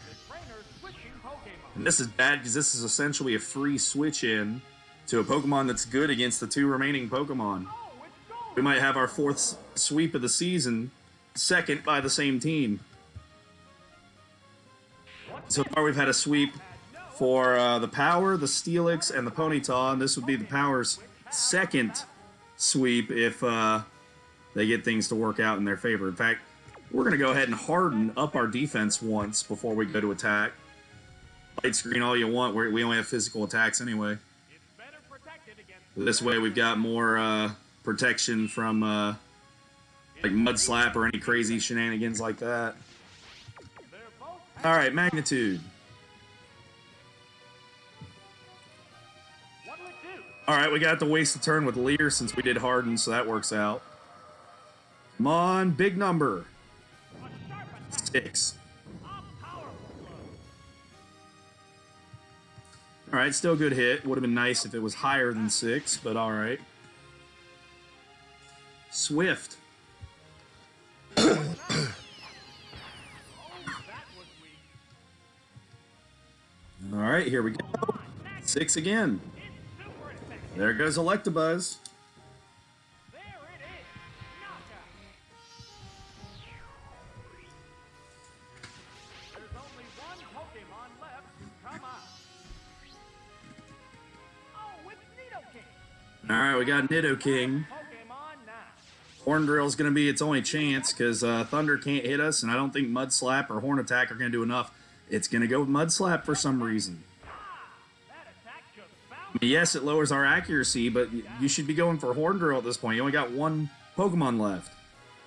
The trainer's switching Pokemon. And this is bad, because this is essentially a free switch-in to a Pokemon that's good against the two remaining Pokemon. Oh, it's going. We might have our fourth sweep of the season, second by the same team. So far, we've had a sweep for the Power, the Steelix, and the Ponyta, and this would be the Power's second sweep if they get things to work out in their favor. In fact, we're going to go ahead and harden up our defense once before we go to attack. Light screen all you want. We only have physical attacks anyway. It's better protected against. This way, we've got more protection from like Mud Slap or any crazy shenanigans like that. They're both. All right, Magnitude. What'll it do? All right, we got to waste a turn with Leer since we did Harden, so that works out. Come on, big number. A sharp attack. 6. A powerful blow. All right, still a good hit. Would have been nice if it was higher than 6, but all right. Swift. Oh, that was weak. All right, here we go. 6 again. It's super effective. There goes Electabuzz. There it is. Knockout. There's only one Pokemon left to come out. Oh, it's Nidoking. All right, we got Nidoking. Pokemon now. Horn Drill's going to be its only chance because Thunder can't hit us, and I don't think Mud Slap or Horn Attack are going to do enough. It's going to go with Mud Slap for some reason. That attack just bounced. I mean, yes, it lowers our accuracy, but you should be going for Horn Drill at this point. You only got one Pokemon left.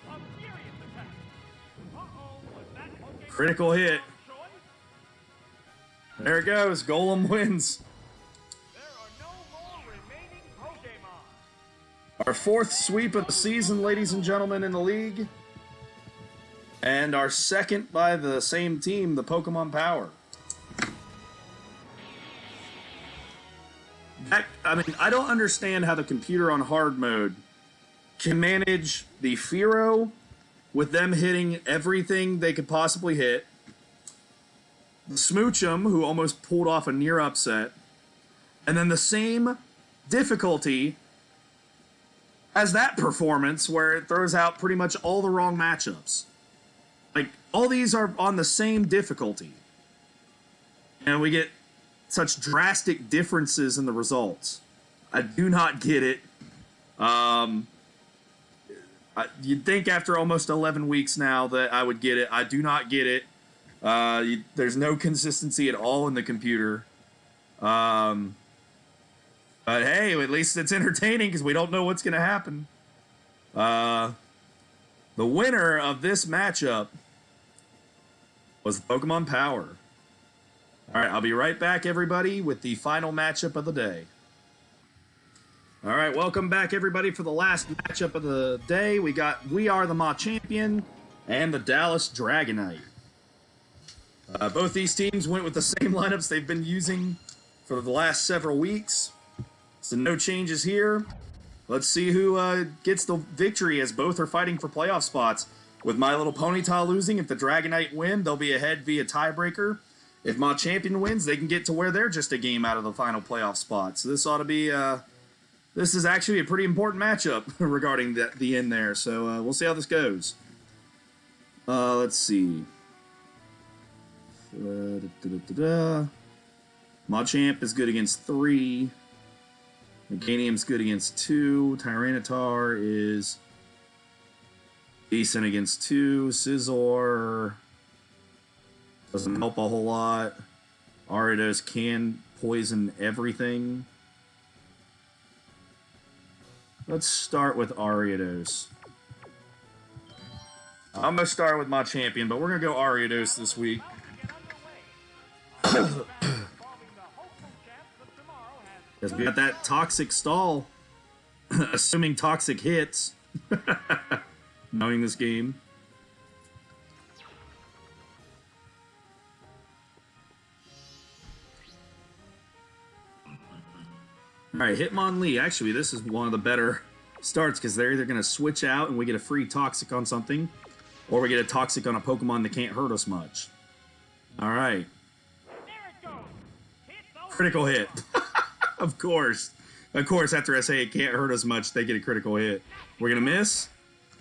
A furious attack. Uh-oh, was that Pokemon Critical hit. choice? There it goes. Golem wins. There are no more remaining Pokemon. Our fourth sweep of the season, ladies and gentlemen, in the league. And our second by the same team, the Pokemon Power. I mean, I don't understand how the computer on hard mode can manage the Fearow with them hitting everything they could possibly hit. The Smoochum, who almost pulled off a near upset. And then the same difficulty as that performance where it throws out pretty much all the wrong matchups. Like, all these are on the same difficulty. And we get such drastic differences in the results. I do not get it. You'd think after almost 11 weeks now that I would get it. I do not get it. There's no consistency at all in the computer. But hey, at least it's entertaining because we don't know what's going to happen. The winner of this matchup was Pokemon Power. All right, I'll be right back, everybody, with the final matchup of the day. All right, welcome back, everybody, for the last matchup of the day. We are the Machampion and the Dallas Dragonite. Both these teams went with the same lineups they've been using for the last several weeks. So no changes here. Let's see who gets the victory, as both are fighting for playoff spots. With My Little Ponyta losing, if the Dragonite win, they'll be ahead via tiebreaker. If Machampion wins, they can get to where they're just a game out of the final playoff spot. So this ought to be, this is actually a pretty important matchup regarding the end there. So we'll see how this goes. Let's see. Machamp is good against 3. Meganium's good against 2. Tyranitar is decent against 2. Scizor doesn't help a whole lot. Ariados can poison everything. Let's start with Ariados. I'm going to start with Machampion, but we're going to go Ariados this week. Because we got that toxic stall. Assuming toxic hits. Knowing this game. Alright, Hitmonlee. Actually, this is one of the better starts because they're either going to switch out and we get a free toxic on something, or we get a toxic on a Pokemon that can't hurt us much. Alright. Critical hit. Of course. Of course, after I say it can't hurt us much, they get a critical hit. We're going to miss?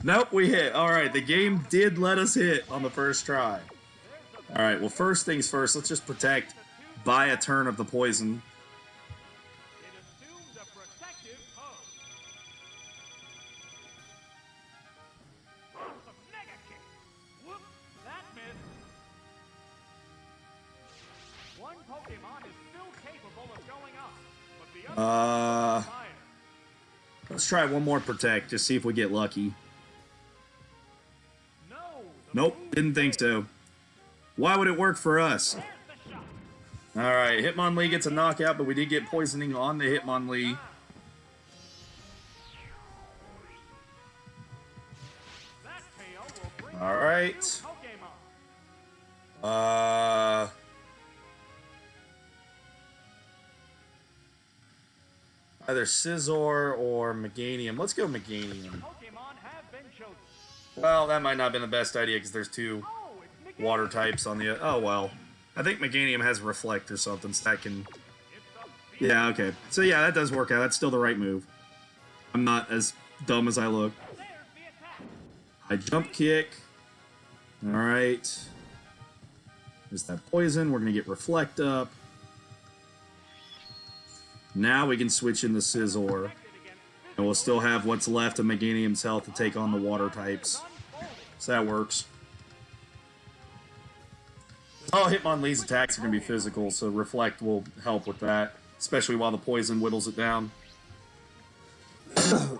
Nope, we hit. Alright, the game did let us hit on the first try. Alright, well, first things first, let's just protect by a turn of the poison. Let's try one more protect, just see if we get lucky. Nope, didn't think so. Why would it work for us? Alright, Hitmonlee gets a knockout, but we did get poisoning on the Hitmonlee. Alright. Either Scizor or Meganium. Let's go Meganium. Well, that might not have been the best idea because there's 2 water types on the... Oh, well. I think Meganium has Reflect or something, so that can... Yeah, okay. So, yeah, that does work out. That's still the right move. I'm not as dumb as I look. I jump kick. Alright. There's that poison. We're going to get Reflect up. Now we can switch into Scizor. And we'll still have what's left of Meganium's health to take on the water types. So that works. All Hitmonlee's attacks are going to be physical, so Reflect will help with that. Especially while the poison whittles it down. And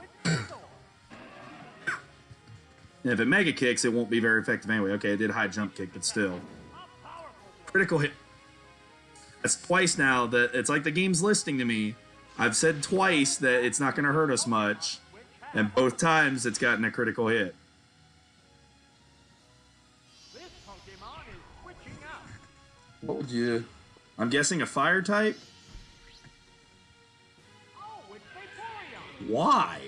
if it Mega Kicks, it won't be very effective anyway. Okay, it did high jump kick, but still. Critical hit. That's twice now that it's like the game's listening to me. I've said twice that it's not going to hurt us much, and both times it's gotten a critical hit. What would you... I'm guessing a fire type? Why?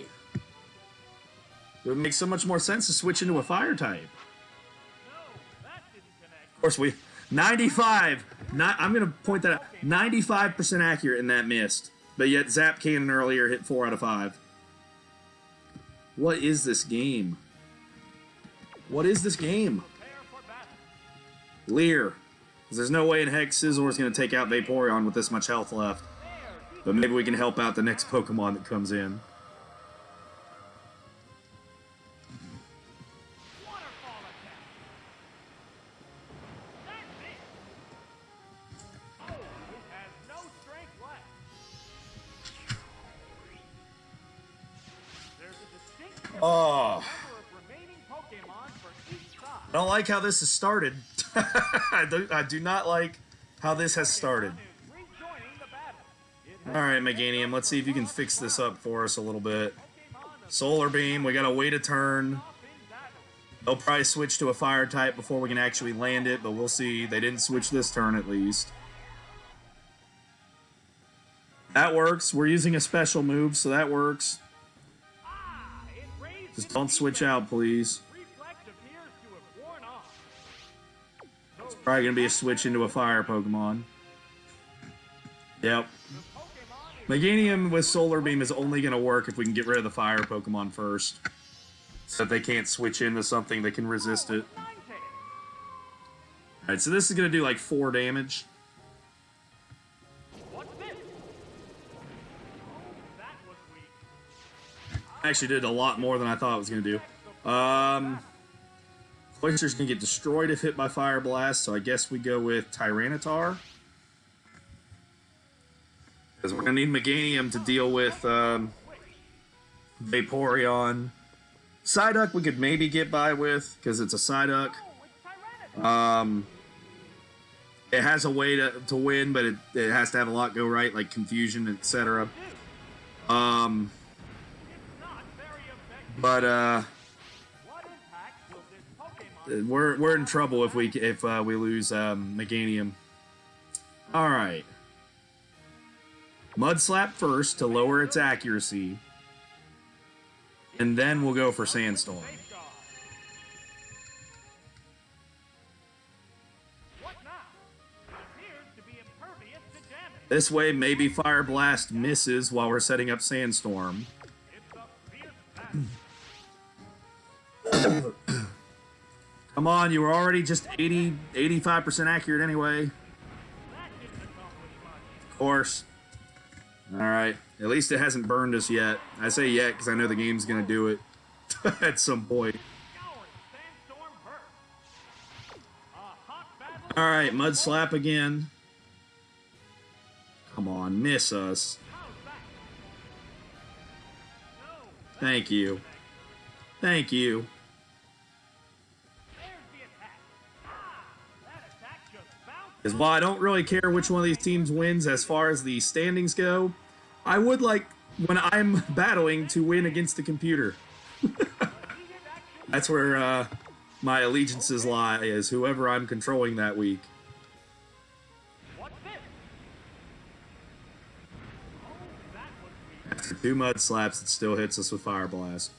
It would make so much more sense to switch into a fire type. Of course, we... 95! I'm going to point that out. 95% accurate in that missed. But yet Zap Cannon earlier hit 4 out of 5. What is this game? What is this game? Leer. Because there's no way in heck Scizor is going to take out Vaporeon with this much health left. But maybe we can help out the next Pokemon that comes in. Oh. I don't like how this has started. I do not like how this has started. Rejoining the battle. It All right, Meganium, let's see if you can fix this up for us a little bit. Solar Beam, we gotta wait a turn. They'll probably switch to a fire type before we can actually land it, but we'll see. They didn't switch this turn at least. That works. We're using a special move, so that works. it raised Just its don't switch defense. out, please. Reflex appears to have worn off. It's probably gonna be a switch into a fire Pokemon. Yep. The Pokemon is Meganium with Solar Beam is only gonna work if we can get rid of the fire Pokemon first. So that they can't switch into something that can resist it. Ninetales. Alright, so this is gonna do like 4 damage. What's this? Oh, that was weak. Actually did a lot more than I thought it was gonna do. Cloyster's gonna get destroyed if hit by Fire Blast, so I guess we go with Tyranitar. Because we're gonna need Meganium to deal with Vaporeon. Psyduck we could maybe get by with, because it's a Psyduck. Oh, it's Tyranitar. It has a way to win, but it has to have a lot go right, like confusion, etc. It's not very effective. But What impact will this Pokemon we're in trouble if we lose Meganium. All right. Mud Slap first to lower its accuracy, and then we'll go for Sandstorm. safeguard? What now? It appears to be impervious to damage. This way, maybe Fire Blast misses while we're setting up Sandstorm. It's a fierce battle. Come on, you were already just 85% accurate anyway. That didn't accomplish much. Of course. Alright, at least it hasn't burned us yet. I say yet because I know the game's going to do it at some point. Scouring Sandstorm Burst. A hot battle. Alright, Mud Slap again. Come on, miss us. How's that? No. Thank you. Thank you. There's the attack. That attack just bounced. Because while I don't really care which one of these teams wins as far as the standings go, I would like, when I'm battling, to win against the computer. That's where my allegiances lie, is whoever I'm controlling that week. What's this? Oh, that was weak. After 2 Mud Slaps, it still hits us with Fire Blast.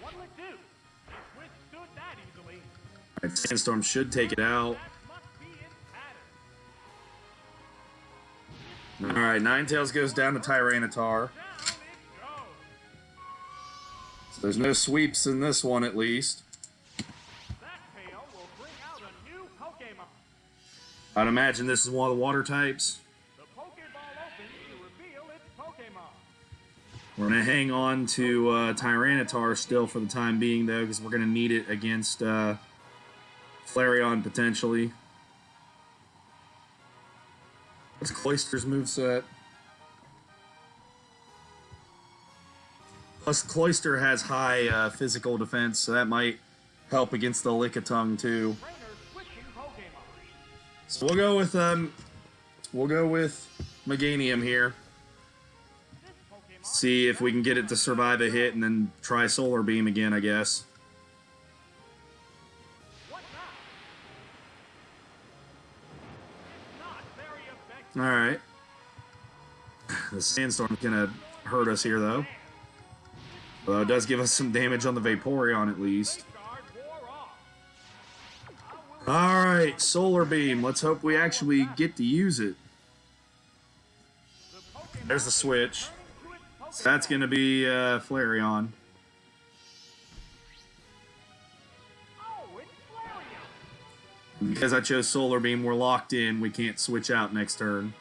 What'll it do? It withstood that easily. Alright, Sandstorm should take it out. That must be in pattern. Alright, Ninetales goes down to Tyranitar. Down it goes. So there's no sweeps in this one, at least. That pail will bring out a new Pokemon. I'd imagine this is one of the water types. The Pokeball opens to reveal its Pokemon. We're going to hang on to Tyranitar still for the time being, though, because we're going to need it against Flareon, potentially. What's Cloyster's moveset? Plus, Cloyster has high physical defense, so that might help against the Lickitung, too. Trainer switching Pokemon. So we'll go with Meganium here. This Pokemon See if we can get it to survive a hit, and then try Solar Beam again, I guess. What now? It's not very effective. Alright. The Sandstorm's gonna hurt us here, though. Although it does give us some damage on the Vaporeon, at least. Safeguard wore off. Alright, Solar Beam. Let's hope we actually get to use it. The Pokemon There's the switch. to its Pokemon. So that's gonna be Flareon. Oh, it's Flareon. Because I chose Solar Beam, we're locked in. We can't switch out next turn.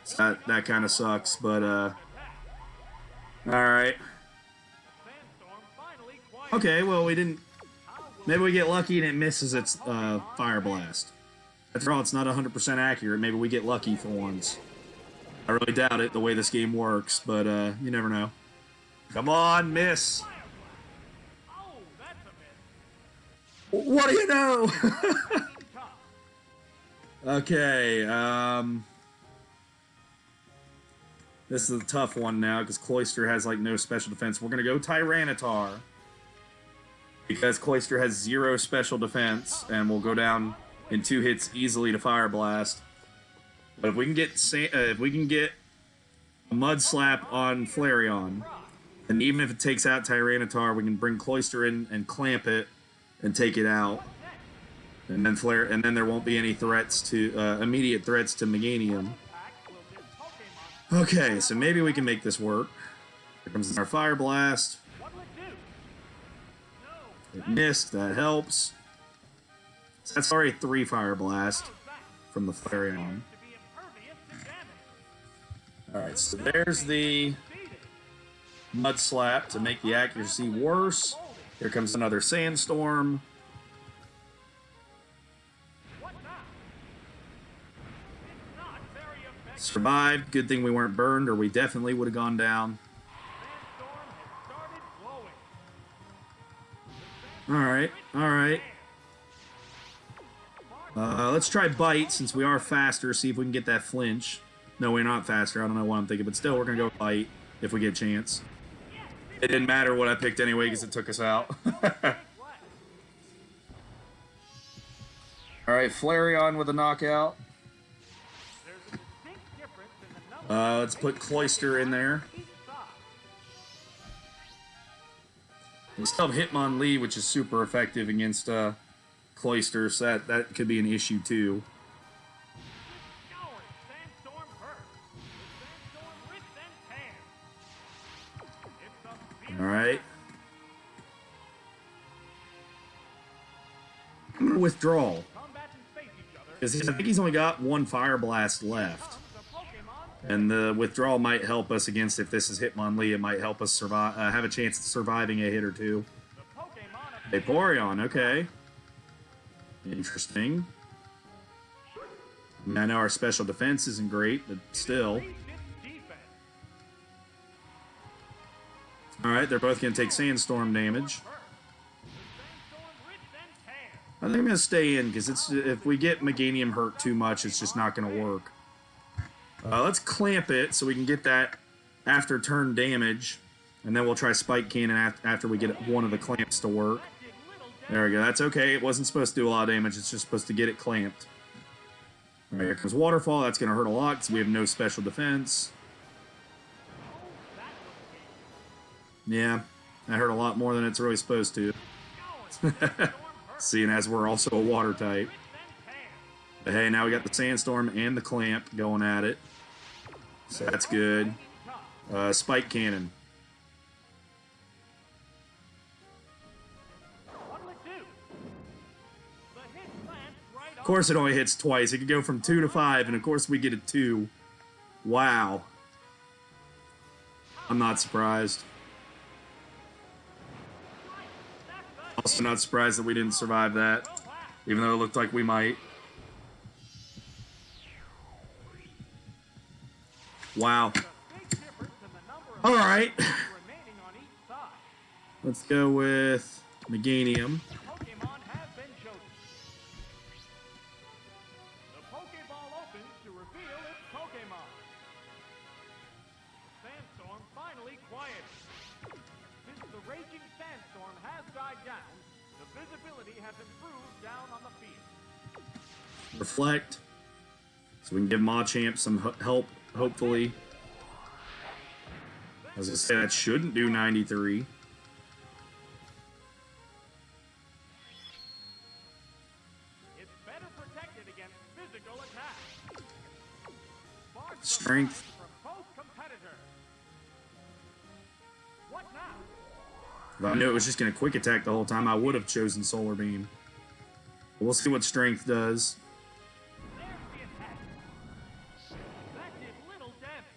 So that kind of sucks, but alright. Sandstorm finally quiet. Okay, well, we didn't... How will Maybe we get lucky and it misses its Fire Blast. After all, it's not 100% accurate. Maybe we get lucky for once. I really doubt it, the way this game works, but you never know. Come on, miss! Fire Blast? Oh, that's a miss. What do you know? Tough. Okay, this is a tough one now because Cloyster has like no special defense. We're gonna go Tyranitar because Cloyster has 0 special defense, and we'll go down in 2 hits easily to Fire Blast. But if we can get a Mud Slap on Flareon, and even if it takes out Tyranitar, we can bring Cloyster in and clamp it and take it out. And then there won't be any threats to immediate threats to Meganium. Okay, so maybe we can make this work. Here comes our Fire Blast. It missed, that helps. So that's already 3 Fire Blast from the Flareon. Alright, so there's the Mud Slap to make the accuracy worse. Here comes another Sandstorm. Survived. Good thing we weren't burned, or we definitely would have gone down. Alright, alright. Let's try Bite, since we are faster, see if we can get that flinch. No, we're not faster. I don't know what I'm thinking, but still, we're going to go Bite if we get a chance. It didn't matter what I picked anyway, because it took us out. Alright, Flareon with a knockout. Let's put Cloyster in there. We still have Hitmonlee, which is super effective against Cloyster, so that could be an issue too. Alright. Withdrawal. Because I think he's only got 1 Fire Blast left. And the withdrawal might help us against, if this is Hitmonlee, it might help us survive, have a chance of surviving a hit or 2. Vaporeon, okay. Interesting. I mean, I know our special defense isn't great, but still. Alright, they're both going to take Sandstorm damage. I think I'm going to stay in, because if we get Meganium hurt too much, it's just not going to work. Let's clamp it so we can get that after turn damage, and then we'll try Spike Cannon after we get one of the clamps to work. There we go. That's okay. It wasn't supposed to do a lot of damage. It's just supposed to get it clamped. All right, here comes Waterfall. That's going to hurt a lot because we have no special defense. Yeah, that hurt a lot more than it's really supposed to. Seeing as we're also a water type. But hey, now we got the Sandstorm and the Clamp going at it. So that's good. Spike Cannon. Of course it only hits twice. It could go from 2 to 5, and of course we get a 2. Wow. I'm not surprised. Also not surprised that we didn't survive that, even though it looked like we might. Wow. Alright. Let's go with Meganium. Reflect. So we can give Machamp some help, hopefully. As I say, that shouldn't do 93. It's better protected against physical attack. Strength. From both competitors. What now? If I knew it was just going to quick attack the whole time, I would have chosen Solar Beam. We'll see what Strength does.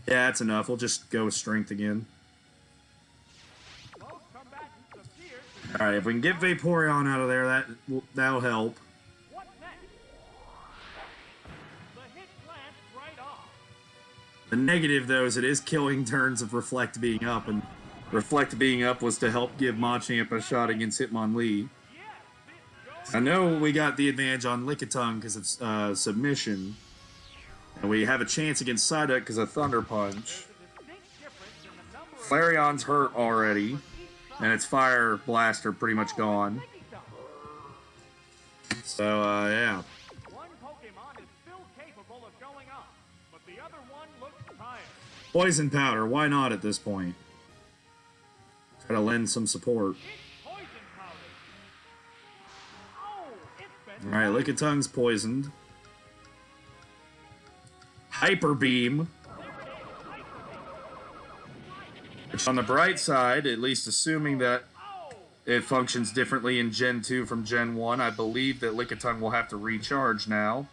Yeah, that's enough. We'll just go with Strength again. Alright, if we can get Vaporeon out of there, that'll help. The negative, though, is it is killing turns of Reflect being up, and Reflect being up was to help give Machamp a shot against Hitmonlee. I know we got the advantage on Lickitung because of submission. And we have a chance against Psyduck because of Thunder Punch. Flareon's hurt already. And its Fire Blaster pretty much gone. So, yeah. One Pokemon is still capable of going up, but the other one looks tired. Poison Powder, why not at this point? Try to lend some support. It's poison powder. Oh, it's been Alright, Lickitung's poisoned. Hyper Beam. Which on the bright side, at least assuming that it functions differently in Gen 2 from Gen 1, I believe that Lickitung will have to recharge now.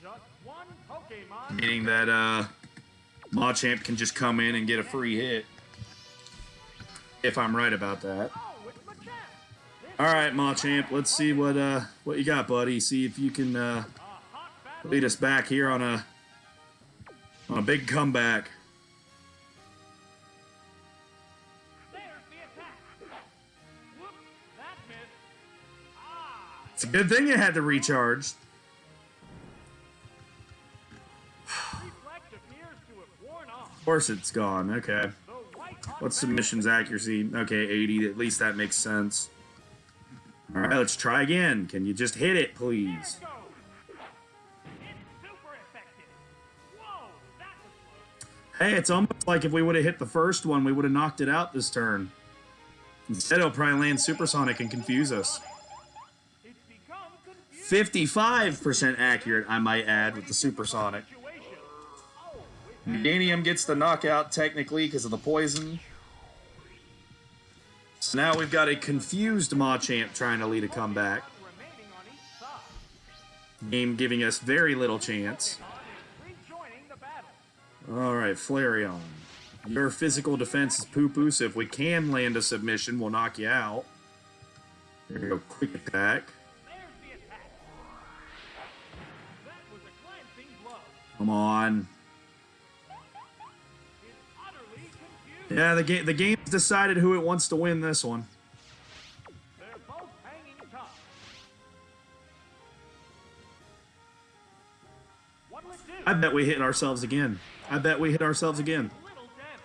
just one Pokemon. Meaning that Machamp can just come in and get a free hit. If I'm right about that. Oh, it's Machamp. Alright, Machamp, let's see what you got, buddy. See if you can A hot battle. lead us back here on a big comeback. There's the attack. Whoops, that missed. Ah, It's a good thing you had to recharge. reflex appears to have worn off. Of course it's gone, okay. The white hot What's battle submission's accuracy? Okay, 80. At least that makes sense. Alright, let's try again. Can you just hit it, please? goes. It's super effective. Whoa, that was close. Hey, it's almost like if we would have hit the first one, we would have knocked it out this turn. Instead, it'll probably land Supersonic and confuse us. It's become confusing 55% accurate, I might add, with the Supersonic. situation. Oh, with Meganium gets the knockout technically because of the poison. So now we've got a confused Machamp trying to lead a comeback. remaining on each side. Game giving us very little chance. Rejoining the battle. Alright, Flareon. Your physical defense is poo-poo, so if we can land a submission, we'll knock you out. There you go, quick attack. There's the attack. That was a glancing blow. Come on. It's utterly confusing. Yeah, the game's decided who it wants to win this one. They're both hanging tough. What'll it do? I bet we hit ourselves again. I bet we hit ourselves again. Little damage.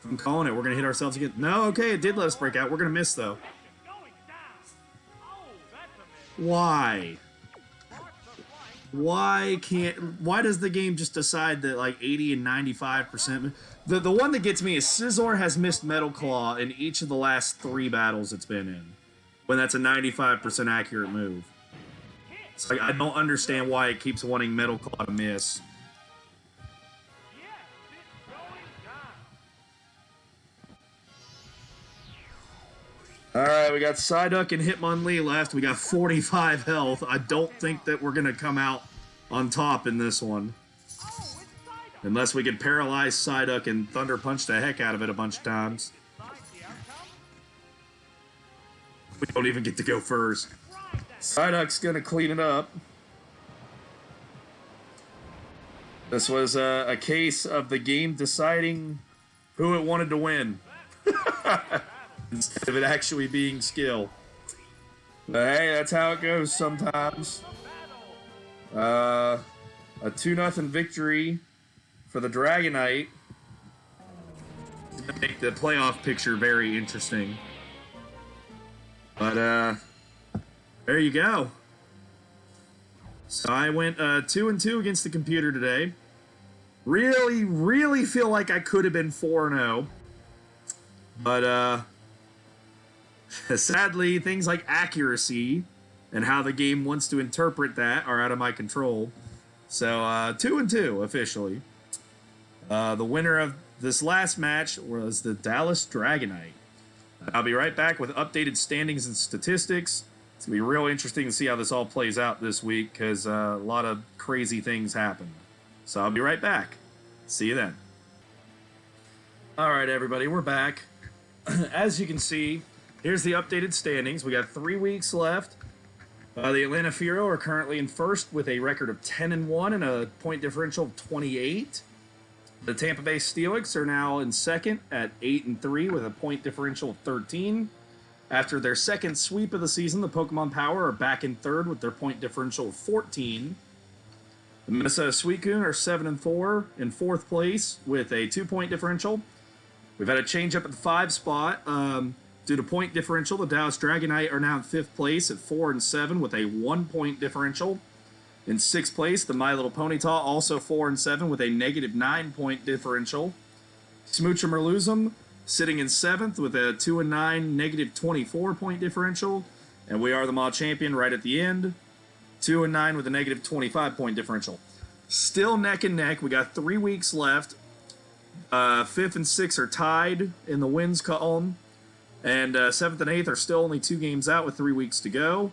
I'm calling it. We're going to hit ourselves again. No, okay, it did let us break out. We're going to miss, though. Going down. Oh, that's a miss. Why? Sparks are flying. Why does the game just decide that like 80 and 95%? The one that gets me is Scizor has missed Metal Claw in each of the last 3 battles it's been in. When that's a 95% accurate move. It's like, I don't understand why it keeps wanting Metal Claw to miss. Yes, it's going down. Alright, we got Psyduck and Hitmonlee left. We got 45 health. I don't think that we're going to come out on top in this one. Oh, it's Psyduck. Unless we can paralyze Psyduck and Thunder Punch the heck out of it a bunch of times. Decide the outcome. We don't even get to go first. Ride that. Psyduck's going to clean it up. This was a case of the game deciding who it wanted to win. Instead of it actually being skill. But hey, that's how it goes sometimes. A 2-0 victory for the Dragonite. It's gonna make the playoff picture very interesting. But there you go. So I went 2-2 against the computer today. Really feel like I could have been 4-0. But sadly, things like accuracy and how the game wants to interpret that are out of my control. So 2-2 officially. The winner of this last match was the Dallas Dragonite. I'll be right back with updated standings and statistics. It's going to be real interesting to see how this all plays out this week because a lot of crazy things happened. So I'll be right back. See you then. All right, everybody, we're back. As you can see, here's the updated standings. We got 3 weeks left. The Atlanta Fearow are currently in first with a record of 10-1 and a point differential of 28. The Tampa Bay Steelix are now in second at 8-3 with a point differential of 13. After their second sweep of the season, the Pokemon Power are back in third with their point differential of 14. The Minnesota Suicune are 7-4 in fourth place with a 2-point differential. We've had a change up at the 5 spot. Due to point differential, the Dallas Dragonite are now in 5th place at 4-7 with a 1-point differential. In 6th place, the My Little Ponyta, also 4-7 with a negative 9-point differential. Smoochum or Lose sitting in 7th with a 2-9, negative 24-point differential. And we are the Machampion right at the end, 2-9 with a negative 25-point differential. Still neck and neck. We got 3 weeks left. 5th and 6th are tied in the wins column. And 7th and 8th are still only 2 games out with 3 weeks to go.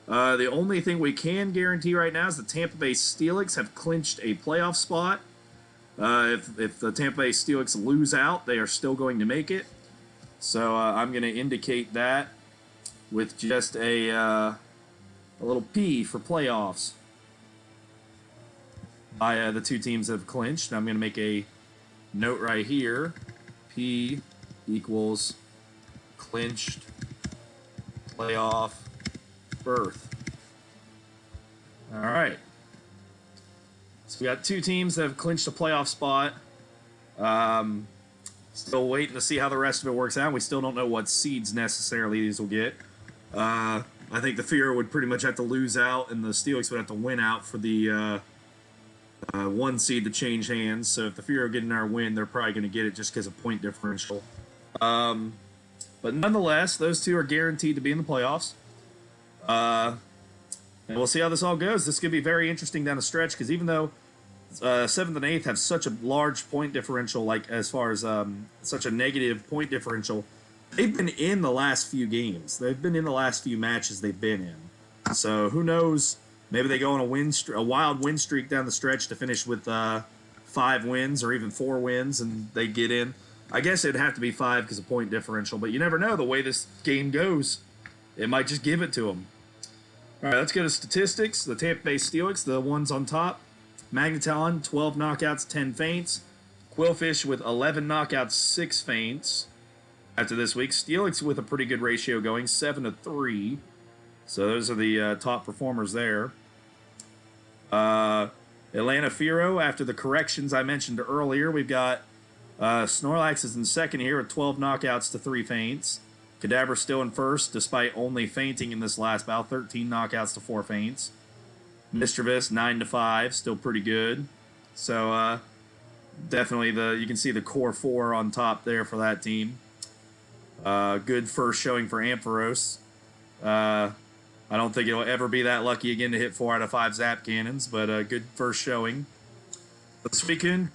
The only thing we can guarantee right now is the Tampa Bay Steelix have clinched a playoff spot. If the Tampa Bay Steelix lose out, they are still going to make it. So I'm going to indicate that with just a little P for playoffs by the 2 teams that have clinched. I'm going to make a note right here. P equals clinched playoff berth. All right. So we got 2 teams that have clinched a playoff spot. Still waiting to see how the rest of it works out. We still don't know what seeds necessarily these will get. I think the Fearow would pretty much have to lose out, and the Steelix would have to win out for the 1 seed to change hands. So if the Fearow get in our win, they're probably going to get it just because of point differential. But nonetheless, those 2 are guaranteed to be in the playoffs. And we'll see how this all goes. This could be very interesting down the stretch, because even though 7th and 8th have such a large point differential, like as far as such a negative point differential, they've been in the last few games. They've been in the last few matches they've been in. So who knows? Maybe they go on a wild win streak down the stretch to finish with 5 wins or even 4 wins, and they get in. I guess it'd have to be 5 because of point differential, but you never know the way this game goes. It might just give it to them. All right, let's go to statistics. The Tampa Bay Steelix, the ones on top. Magneton, 12 knockouts, 10 feints. Quillfish with 11 knockouts, 6 feints. After this week, Steelix with a pretty good ratio going, 7-3. So those are the top performers there. Atlanta Fearow, after the corrections I mentioned earlier, we've got Snorlax is in second here with 12 knockouts to 3 feints. Kadabra still in first, despite only feinting in this last bout, 13 knockouts to 4 feints. Mischievous, 9-5, still pretty good. So definitely you can see the core 4 on top there for that team. Good first showing for Ampharos. I don't think it'll ever be that lucky again to hit 4 out of 5 Zap Cannons, but a good first showing. But Suicune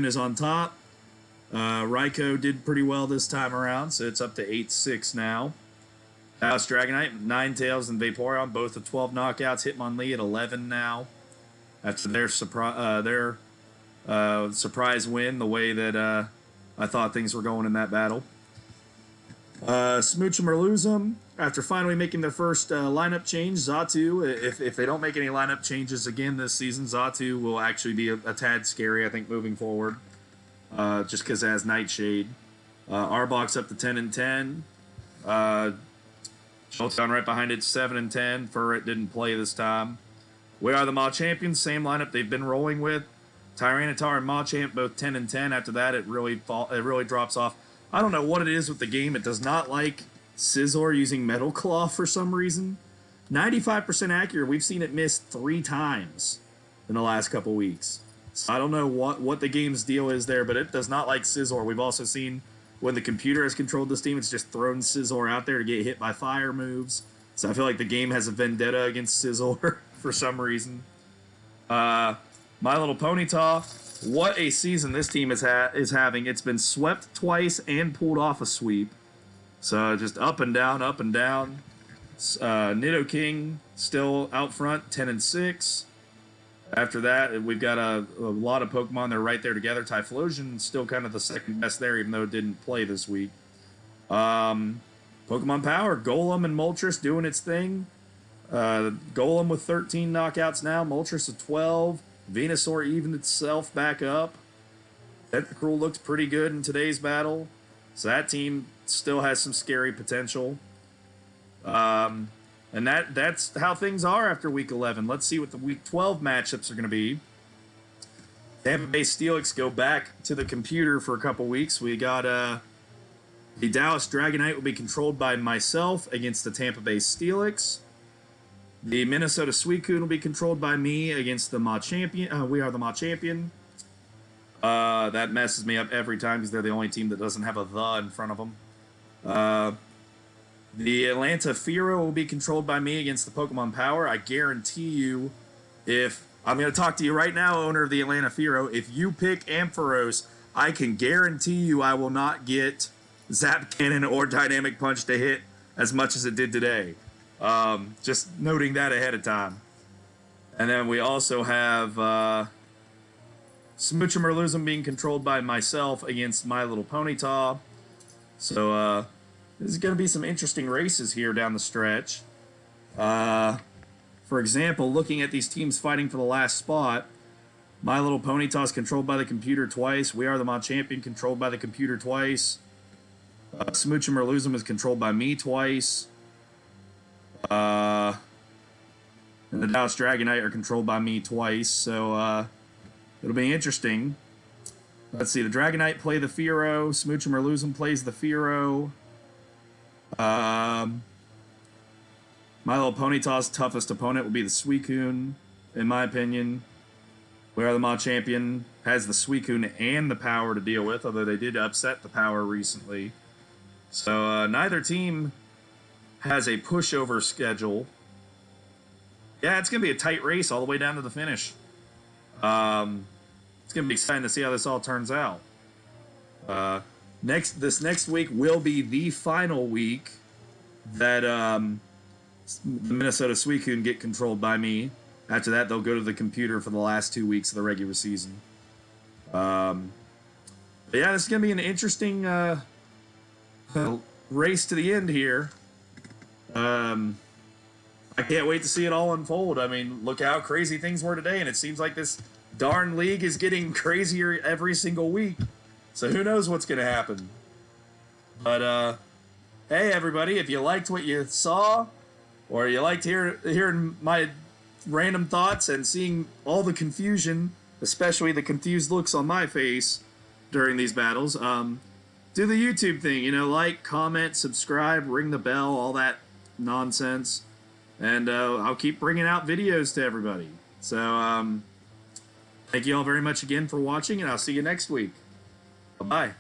is on top. Raikou did pretty well this time around, so it's up to 8-6 now. Dallas Dragonite, Ninetales and Vaporeon, both with 12 knockouts. Hitmonlee at 11 now. After their surprise win, the way that I thought things were going in that battle. Smoochum or Lose 'em. After finally making their first lineup change, Xatu, if they don't make any lineup changes again this season, Xatu will actually be a tad scary, I think, moving forward. Just because it has Nightshade. Arbok's up to 10-10. Jolteon right behind it, 7-10. Furret didn't play this time. We are the Machampions, same lineup they've been rolling with. Tyranitar and Machamp both 10-10. After that, it really drops off. I don't know what it is with the game. It does not like Scizor using Metal Claw for some reason. 95% accurate. We've seen it miss 3 times in the last couple weeks. So I don't know what the game's deal is there, but it does not like Scizor. We've also seen when the computer has controlled this team, it's just thrown Scizor out there to get hit by fire moves. So I feel like the game has a vendetta against Scizor for some reason. My Little Ponyta, what a season this team is having. It's been swept twice and pulled off a sweep. So just up and down, up and down. Nidoking still out front, 10-6. After that, we've got a lot of Pokemon that are right there together. Typhlosion still kind of the second best there, even though it didn't play this week. Pokemon Power, Golem and Moltres doing its thing. Golem with 13 knockouts now, Moltres with 12. Venusaur evened itself back up. Tentacruel looked pretty good in today's battle. So that team still has some scary potential. And that's how things are after Week 11. Let's see what the Week 12 matchups are going to be. Tampa Bay Steelix go back to the computer for a couple weeks. We got the Dallas Dragonite will be controlled by myself against the Tampa Bay Steelix. The Minnesota Suicune will be controlled by me against the Machampion. We are the Machampion. That messes me up every time because they're the only team that doesn't have a "the" in front of them. The Atlanta Fearow will be controlled by me against the Pokemon Power. I guarantee you, if I'm going to talk to you right now, owner of the Atlanta Fearow, if you pick Ampharos, I can guarantee you I will not get Zap Cannon or Dynamic Punch to hit as much as it did today. Just noting that ahead of time. And then we also have Smoochum or Losum being controlled by myself against My Little Ponyta. So, there's going to be some interesting races here down the stretch. For example, looking at these teams fighting for the last spot, My Little Ponyta is controlled by the computer twice. We Are the Machampion controlled by the computer twice. Smoochum or Losum is controlled by me twice. And the Dallas Dragonite are controlled by me twice. So it'll be interesting. Let's see. The Dragonite play the Fearow. Smoochum or Losum plays the Fearow. My Little Ponyta's toughest opponent will be the Suicune, in my opinion. We Are the Machampion has the Suicune and the Power to deal with, although they did upset the Power recently. So neither team has a pushover schedule. Yeah, it's going to be a tight race all the way down to the finish. It's going to be exciting to see how this all turns out. This next week will be the final week that the Minnesota Suicune get controlled by me. After that, they'll go to the computer for the last 2 weeks of the regular season. But yeah, this is going to be an interesting race to the end here. I can't wait to see it all unfold. I mean, look how crazy things were today, and it seems like this darn league is getting crazier every single week. So who knows what's going to happen. But, hey, everybody, if you liked what you saw, or you liked hearing my random thoughts and seeing all the confusion, especially the confused looks on my face during these battles, do the YouTube thing, like, comment, subscribe, ring the bell, all that nonsense. And I'll keep bringing out videos to everybody. So, thank you all very much again for watching, and I'll see you next week. Bye-bye.